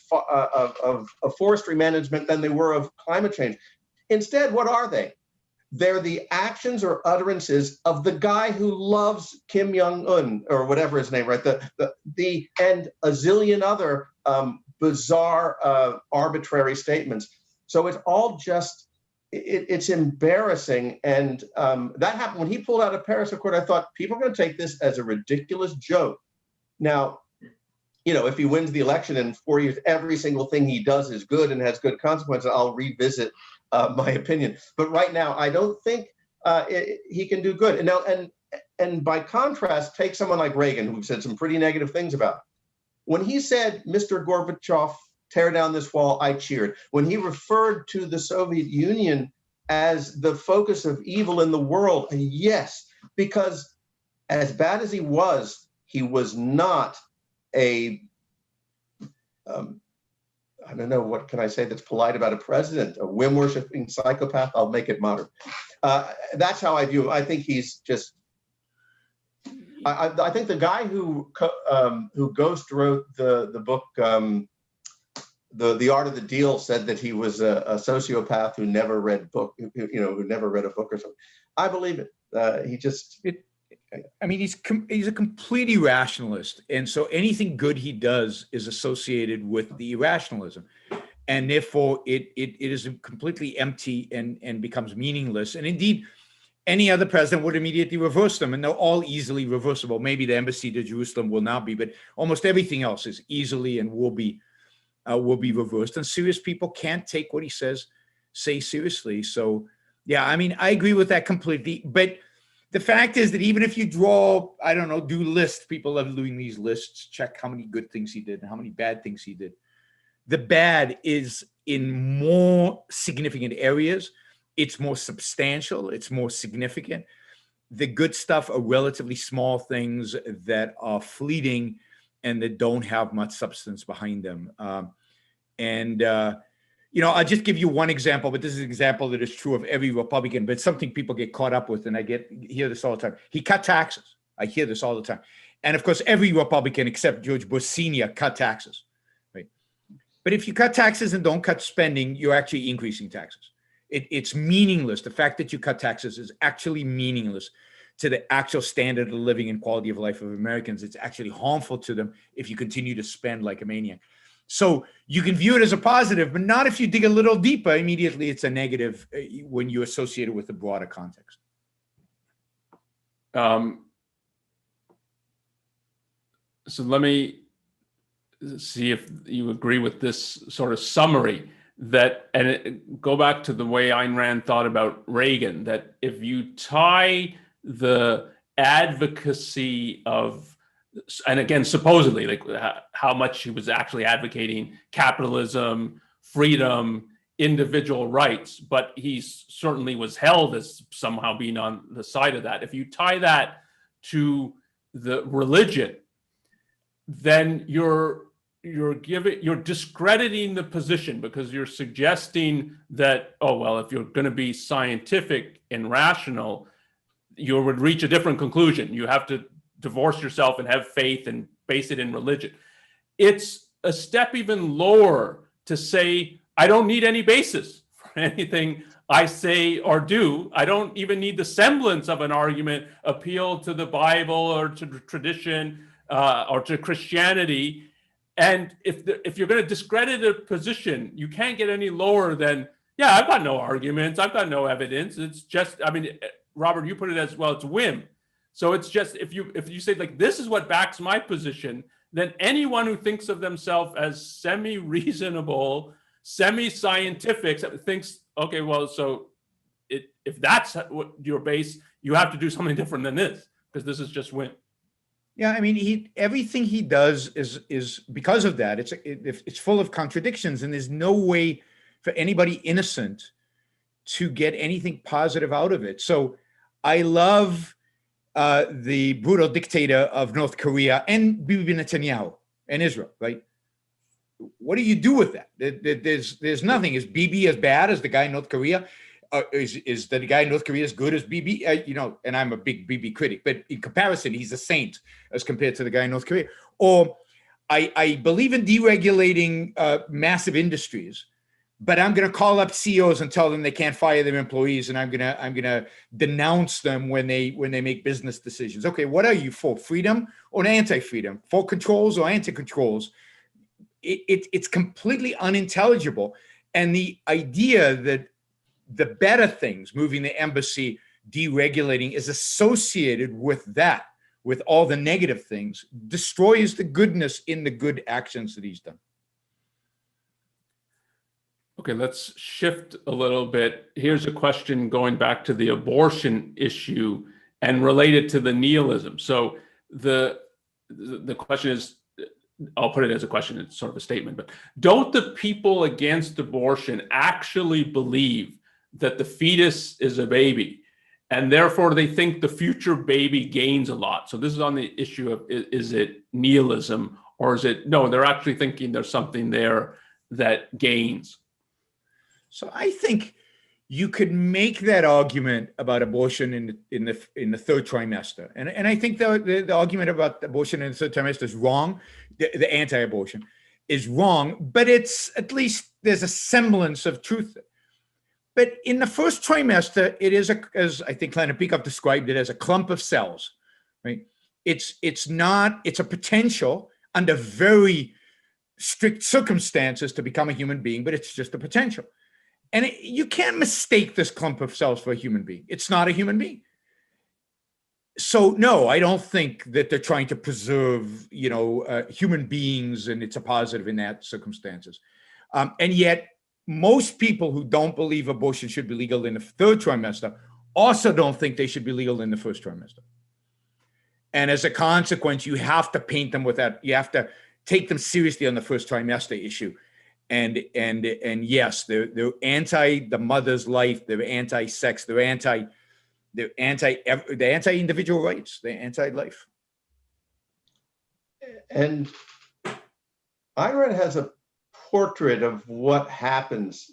forestry management than they were of climate change. Instead, what are they? They're the actions or utterances of the guy who loves Kim Jong-un or whatever his name, right? And a zillion other bizarre, arbitrary statements. So it's all just, it's embarrassing. And that happened when he pulled out of Paris Accord. I thought people are going to take this as a ridiculous joke. Now, if he wins the election in 4 years, every single thing he does is good and has good consequences, I'll revisit my opinion. But right now, I don't think he can do good. And by contrast, take someone like Reagan, who said some pretty negative things about him. When he said, Mr. Gorbachev, tear down this wall, I cheered. When he referred to the Soviet Union as the focus of evil in the world, yes, because as bad as he was not a I don't know, what can I say that's polite about a president, a whim-worshipping psychopath? I'll make it modern. That's how I view him. I think he's just, I think the guy who ghost wrote the book, The Art of the Deal, said that he was a sociopath who never read who never read a book or something. I believe it. He's a complete irrationalist. And so anything good he does is associated with the irrationalism. And therefore it is completely empty and becomes meaningless. And indeed, any other president would immediately reverse them, and they're all easily reversible. Maybe the embassy to Jerusalem will not be, but almost everything else is easily and will be reversed. And serious people can't take what he say seriously. So yeah, I agree with that completely. But the fact is that even if you do lists, people love doing these lists, check how many good things he did and how many bad things he did. The bad is in more significant areas. It's more substantial. It's more significant. The good stuff are relatively small things that are fleeting and that don't have much substance behind them. I'll just give you one example, but this is an example that is true of every Republican, but it's something people get caught up with, and I hear this all the time. He cut taxes. I hear this all the time. And of course, every Republican except George Bush Sr. cut taxes, right? But if you cut taxes and don't cut spending, you're actually increasing taxes. It's meaningless. The fact that you cut taxes is actually meaningless to the actual standard of living and quality of life of Americans. It's actually harmful to them if you continue to spend like a maniac. So you can view it as a positive, but not if you dig a little deeper. Immediately, it's a negative when you associate it with the broader context. So let me see if you agree with this sort of summary go back to the way Ayn Rand thought about Reagan, that if you tie the advocacy of, and again, supposedly, like how much he was actually advocating capitalism, freedom, individual rights, but he certainly was held as somehow being on the side of that. If you tie that to the religion, then you're discrediting the position, because you're suggesting that, oh, well, if you're going to be scientific and rational, you would reach a different conclusion. You have to divorce yourself and have faith and base it in religion. It's a step even lower to say, I don't need any basis for anything I say or do. I don't even need the semblance of an argument appeal to the Bible or to tradition or to Christianity. And if you're going to discredit a position, you can't get any lower than, yeah, I've got no arguments, I've got no evidence. It's just, I mean, Robert, you put it as well, it's whim. So it's just, if you say like, this is what backs my position, then anyone who thinks of themselves as semi-reasonable, semi-scientific thinks, okay, well, so if that's what your base, you have to do something different than this, because this is just whim. Yeah, I mean, everything he does is because of that. It's full of contradictions, and there's no way for anybody innocent to get anything positive out of it. So I love the brutal dictator of North Korea and Bibi Netanyahu and Israel, right? What do you do with that? There's nothing. Is Bibi as bad as the guy in North Korea? Is the guy in North Korea as good as Bibi? And I'm a big Bibi critic, but in comparison, he's a saint as compared to the guy in North Korea. Or I believe in deregulating massive industries, but I'm going to call up CEOs and tell them they can't fire their employees, and I'm gonna denounce them when they make business decisions. Okay, what are you for? Freedom or anti-freedom? For controls or anti-controls? It's completely unintelligible. And the idea that the better things, moving the embassy, deregulating, is associated with that, with all the negative things, destroys the goodness in the good actions that he's done. Okay, let's shift a little bit. Here's a question going back to the abortion issue and related to the nihilism. So the question is, I'll put it as a question, it's sort of a statement, but don't the people against abortion actually believe that the fetus is a baby, and therefore they think the future baby gains a lot? So this is on the issue of, is it nihilism, or is it, no, they're actually thinking there's something there that gains? So I think you could make that argument about abortion in the third trimester, and I think the argument about abortion in the third trimester is wrong. The anti-abortion is wrong, but it's, at least there's a semblance of truth. But in the first trimester, it is, as I think Kleiner Peikoff described it, as a clump of cells, right? It's a potential under very strict circumstances to become a human being, but it's just a potential. And you can't mistake this clump of cells for a human being. It's not a human being. So no, I don't think that they're trying to preserve, human beings, and it's a positive in that circumstances. And yet, most people who don't believe abortion should be legal in the third trimester also don't think they should be legal in the first trimester. And as a consequence, you have to paint them with that. You have to take them seriously on the first trimester issue. And yes, they're anti the mother's life. They're anti-sex. They're anti-individual rights. They're anti-life. And Ayn Rand has a portrait of what happens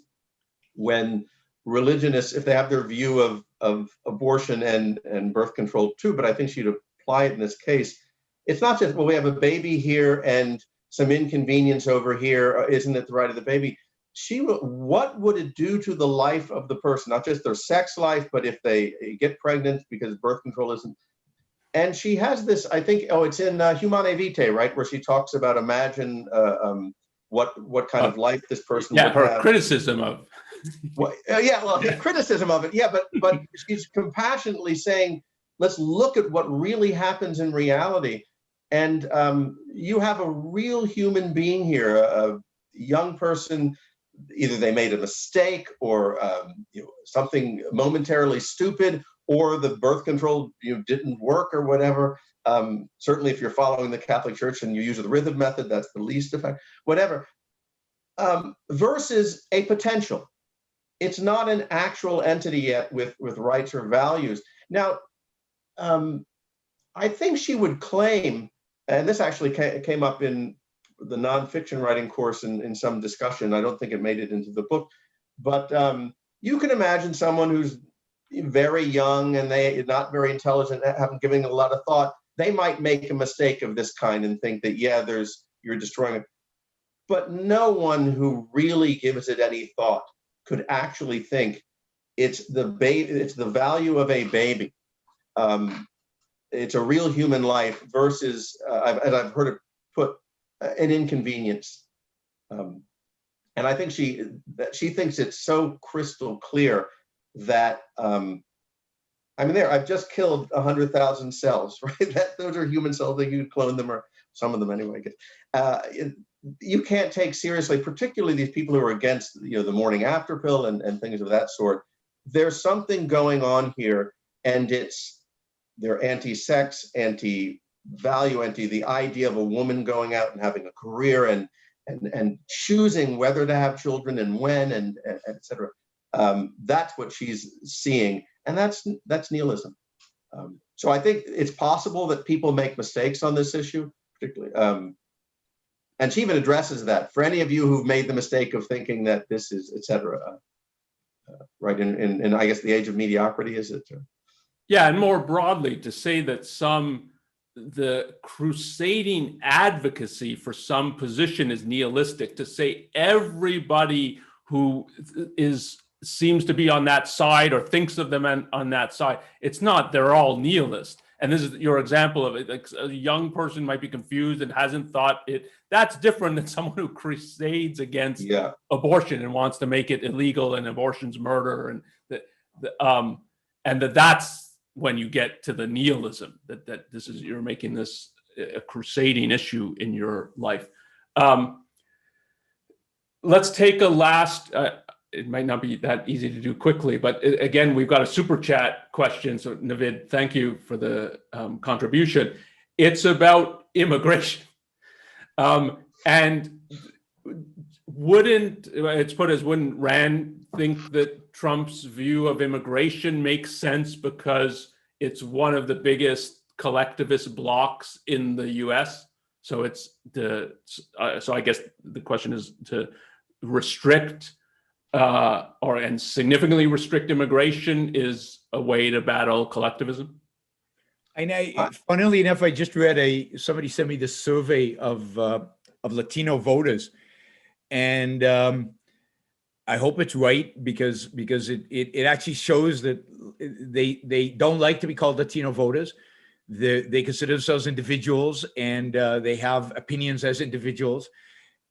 when religionists, if they have their view of abortion and birth control too, but I think she'd apply it in this case. It's not just, well, we have a baby here and some inconvenience over here. Isn't it the right of the baby? What would it do to the life of the person? Not just their sex life, but if they get pregnant, because birth control isn't. And she has this, I think, it's in Humane Vitae, right? Where she talks about, imagine what kind of life this person would her have. Criticism of. Criticism of it. Yeah, but she's compassionately saying, let's look at what really happens in reality. And you have a real human being here, a young person. Either they made a mistake, or something momentarily stupid, or the birth control didn't work, or whatever. Certainly, if you're following the Catholic Church and you use the rhythm method, that's the least effect. Whatever. Versus a potential. It's not an actual entity yet with rights or values. Now, I think she would claim, and this actually came up in the nonfiction writing course in some discussion. I don't think it made it into the book, but you can imagine someone who's very young and they not very intelligent, haven't given a lot of thought. They might make a mistake of this kind and think that, you're destroying it. But no one who really gives it any thought could actually think it's the value of a baby. It's a real human life versus, as I've heard it put, an inconvenience. And I think she thinks it's so crystal clear that, I've just killed 100,000 cells, right? Those are human cells. That you clone them, or some of them anyway. You can't take seriously, particularly these people who are against, the morning after pill and things of that sort. There's something going on here, and they're anti-sex, anti-value, the idea of a woman going out and having a career and choosing whether to have children and when, and et cetera. That's what she's seeing, and that's nihilism. So I think it's possible that people make mistakes on this issue, particularly. And she even addresses that. For any of you who've made the mistake of thinking that this is, et cetera, right in I guess the age of mediocrity, is it? Yeah, and more broadly, to say that the crusading advocacy for some position is nihilistic, to say everybody who seems to be on that side or thinks of them on that side, it's not. They're all nihilists. And this is your example of it. Like, a young person might be confused and hasn't thought it. That's different than someone who crusades against abortion and wants to make it illegal, and abortion's murder, and that's when you get to the nihilism, that you're making this a crusading issue in your life. Let's take a last. It might not be that easy to do quickly, but again, we've got a super chat question. So Navid, thank you for the contribution. It's about immigration. And wouldn't Rand think that Trump's view of immigration makes sense because it's one of the biggest collectivist blocks in the US? So so I guess the question is to restrict and significantly restrict immigration is a way to battle collectivism? Funnily enough, I just read somebody sent me this survey of Latino voters, and I hope it's right because it actually shows that they don't like to be called Latino voters. They consider themselves individuals, and they have opinions as individuals,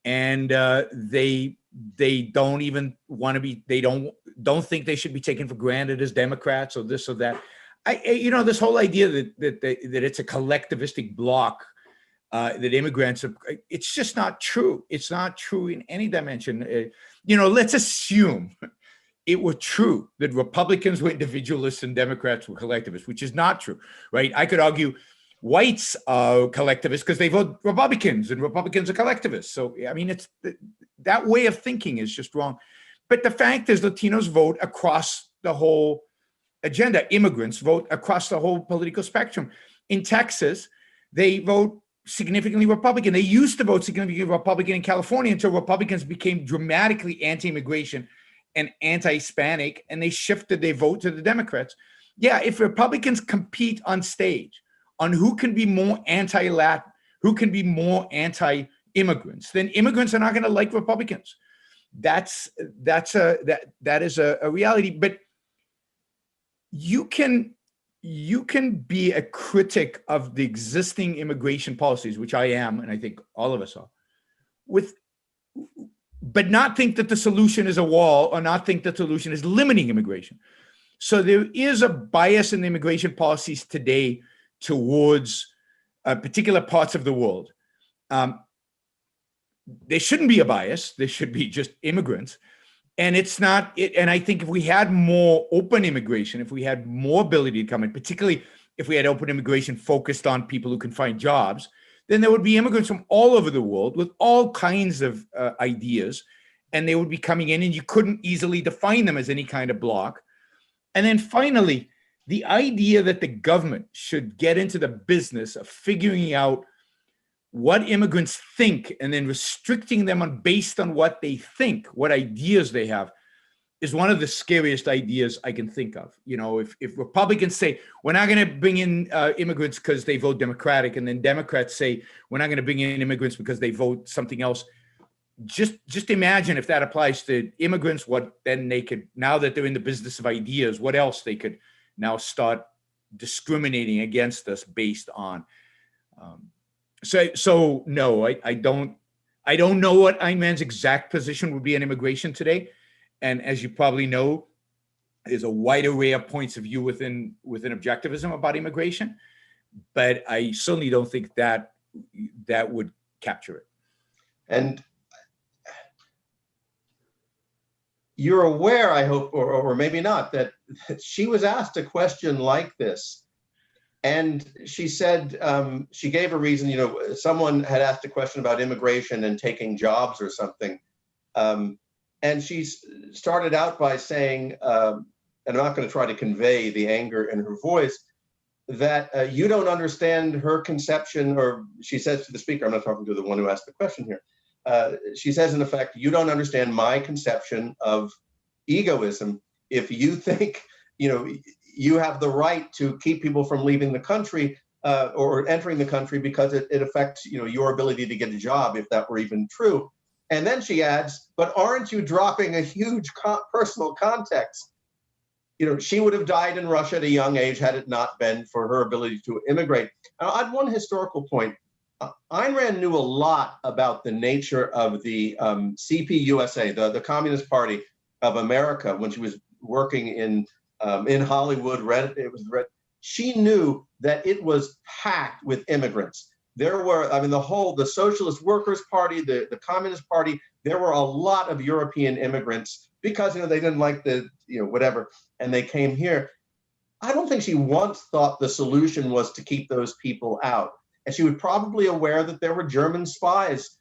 and they don't even want to be. They don't think they should be taken for granted as Democrats or this or that. This whole idea that it's a collectivistic bloc, that immigrants are, it's just not true. It's not true in any dimension. Let's assume it were true that Republicans were individualists and Democrats were collectivists, which is not true, right? I could argue whites are collectivists because they vote Republicans, and Republicans are collectivists. So, it's that way of thinking is just wrong. But the fact is, Latinos vote across the whole agenda. Immigrants vote across the whole political spectrum. In Texas, they vote significantly Republican. They used to vote significantly Republican in California until Republicans became dramatically anti-immigration and anti-Hispanic, and they shifted their vote to the Democrats. Yeah, if Republicans compete on stage on who can be more anti-Latin, who can be more anti-immigrants, then immigrants are not going to like Republicans. That is a reality. But you can be a critic of the existing immigration policies, which I am, and I think all of us are, but not think that the solution is a wall, or not think the solution is limiting immigration. So there is a bias in the immigration policies today towards particular parts of the world. There shouldn't be a bias. There should be just immigrants. And it's not, and I think if we had more open immigration, if we had more ability to come in, particularly if we had open immigration focused on people who can find jobs, then there would be immigrants from all over the world with all kinds of ideas, and they would be coming in, and you couldn't easily define them as any kind of block. And then finally, the idea that the government should get into the business of figuring out what immigrants think and then restricting them based on what they think, what ideas they have, is one of the scariest ideas I can think of. If Republicans say, we're not going to bring in immigrants because they vote Democratic, and then Democrats say, we're not going to bring in immigrants because they vote something else, just imagine if that applies to immigrants, what then they could, now that they're in the business of ideas, what else they could now start discriminating against us based on. So no, I don't know what Ayn Rand's exact position would be on immigration today. And as you probably know, there's a wide array of points of view within objectivism about immigration, but I certainly don't think that would capture it. And you're aware, I hope, or maybe not, that she was asked a question like this. And she said, she gave a reason, someone had asked a question about immigration and taking jobs or something. And she started out by saying, and I'm not going to try to convey the anger in her voice, that you don't understand her conception, or she says to the speaker, I'm not talking to the one who asked the question here. She says, in effect, you don't understand my conception of egoism if you think, you have the right to keep people from leaving the country or entering the country because it affects, your ability to get a job, if that were even true. And then she adds, but aren't you dropping a huge personal context? She would have died in Russia at a young age had it not been for her ability to immigrate. I'll add one historical point. Ayn Rand knew a lot about the nature of the CPUSA, the Communist Party of America, when she was working in Hollywood. She knew that it was packed with immigrants. There were, the Socialist Workers' Party, the Communist Party, there were a lot of European immigrants because, they didn't like whatever, and they came here. I don't think she once thought the solution was to keep those people out. And she was probably aware that there were German spies.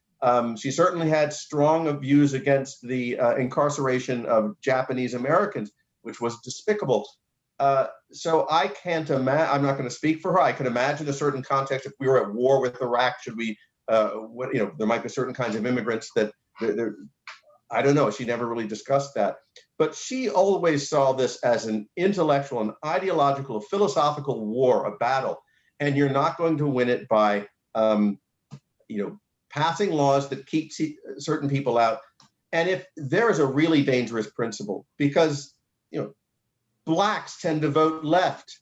She certainly had strong views against the incarceration of Japanese Americans, which was despicable. So I can't imagine, I'm not going to speak for her. I could imagine a certain context. If we were at war with Iraq, should we, there might be certain kinds of immigrants that, I don't know. She never really discussed that. But she always saw this as an intellectual, an ideological, a philosophical war, a battle. And you're not going to win it by, passing laws that keep certain people out. And if there is a really dangerous principle, because, blacks tend to vote left.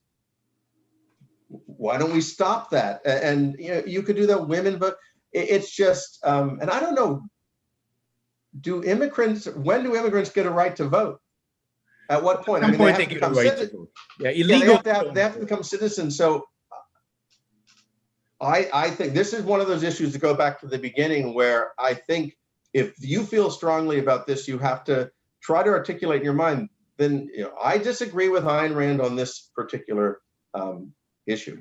Why don't we stop that? And you could do that. Women vote. It's just, and I don't know. When do immigrants get a right to vote? At what point? At some point they get a right to vote. Yeah, illegal. They have to become citizens. So I think this is one of those issues, to go back to the beginning, where I think if you feel strongly about this, you have to try to articulate in your mind. Then I disagree with Ayn Rand on this particular issue.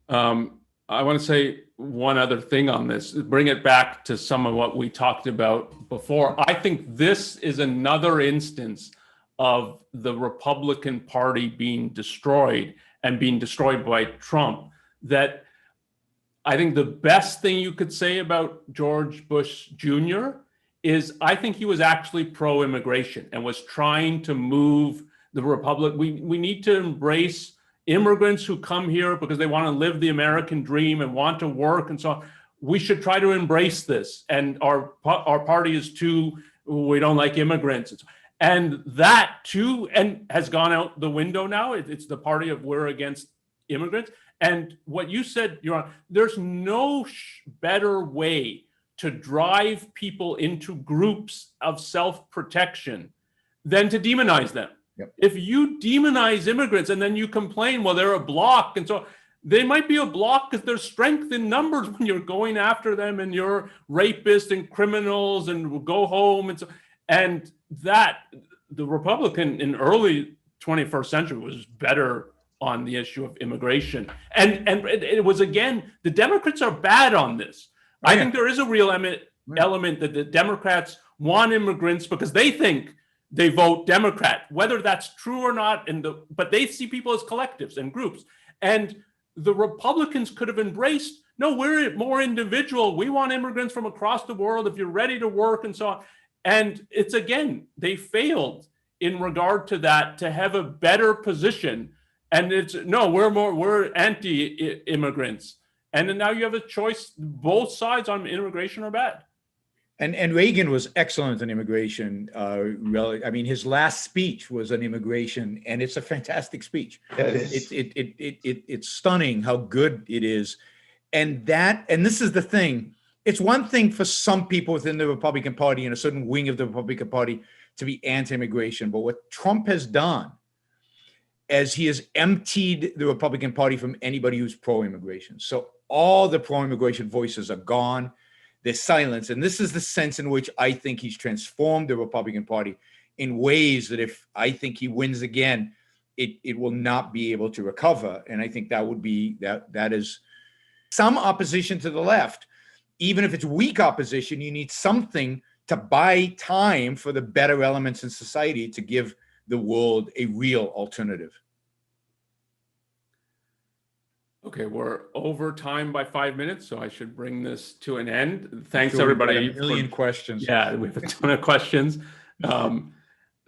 I want to say one other thing on this, bring it back to some of what we talked about before. I think this is another instance of the Republican Party being destroyed, and being destroyed by Trump. That I think the best thing you could say about George Bush Jr. is I think he was actually pro-immigration and was trying to move the Republic. We need to embrace immigrants who come here because they want to live the American dream and want to work and so on. We should try to embrace this. And our party is too, we don't like immigrants. And that too, and has gone out the window now. It's the party of we're against immigrants. And what you said, Yaron, there's no better way to drive people into groups of self-protection than to demonize them. Yep. If you demonize immigrants and then you complain, well, they're a block, and so they might be a block because there's strength in numbers when you're going after them and you're rapists and criminals and will go home. And that the Republican in early 21st century was better on the issue of immigration. And it was, again, the Democrats are bad on this. Oh, yeah. I think there is a real element that the Democrats want immigrants because they think they vote Democrat, whether that's true or not. But they see people as collectives and groups. And the Republicans could have embraced, no, we're more individual. We want immigrants from across the world if you're ready to work and so on. And it's, again, they failed in regard to that, to have a better position. And it's, no, we're anti-immigrants. And then now you have a choice. Both sides on immigration are bad. And Reagan was excellent on immigration. I mean, his last speech was on immigration, and it's a fantastic speech. Yeah, it is. It's stunning how good it is. And this is the thing. It's one thing for some people within the Republican Party and a certain wing of the Republican Party to be anti-immigration. But what Trump has done, as he has emptied the Republican Party from anybody who's pro-immigration. So all the pro-immigration voices are gone. They're silenced. And this is the sense in which I think he's transformed the Republican Party in ways that if I think he wins again, it will not be able to recover. And I think that is some opposition to the left. Even if it's weak opposition, you need something to buy time for the better elements in society to give the world a real alternative. Okay, we're over time by 5 minutes, so I should bring this to an end. Thanks, everybody. A million questions. Yeah, we have a ton of questions.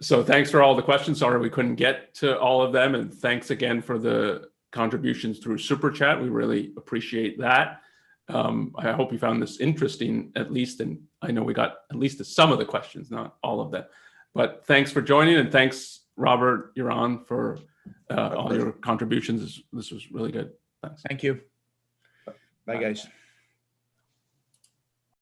So thanks for all the questions. Sorry we couldn't get to all of them. And thanks again for the contributions through Super Chat. We really appreciate that. I hope you found this interesting, at least, and I know we got at least to some of the questions, not all of them. But thanks for joining, and thanks, Robert, Yaron, for all your contributions. This was really good. Thanks. Thank you. Bye, guys.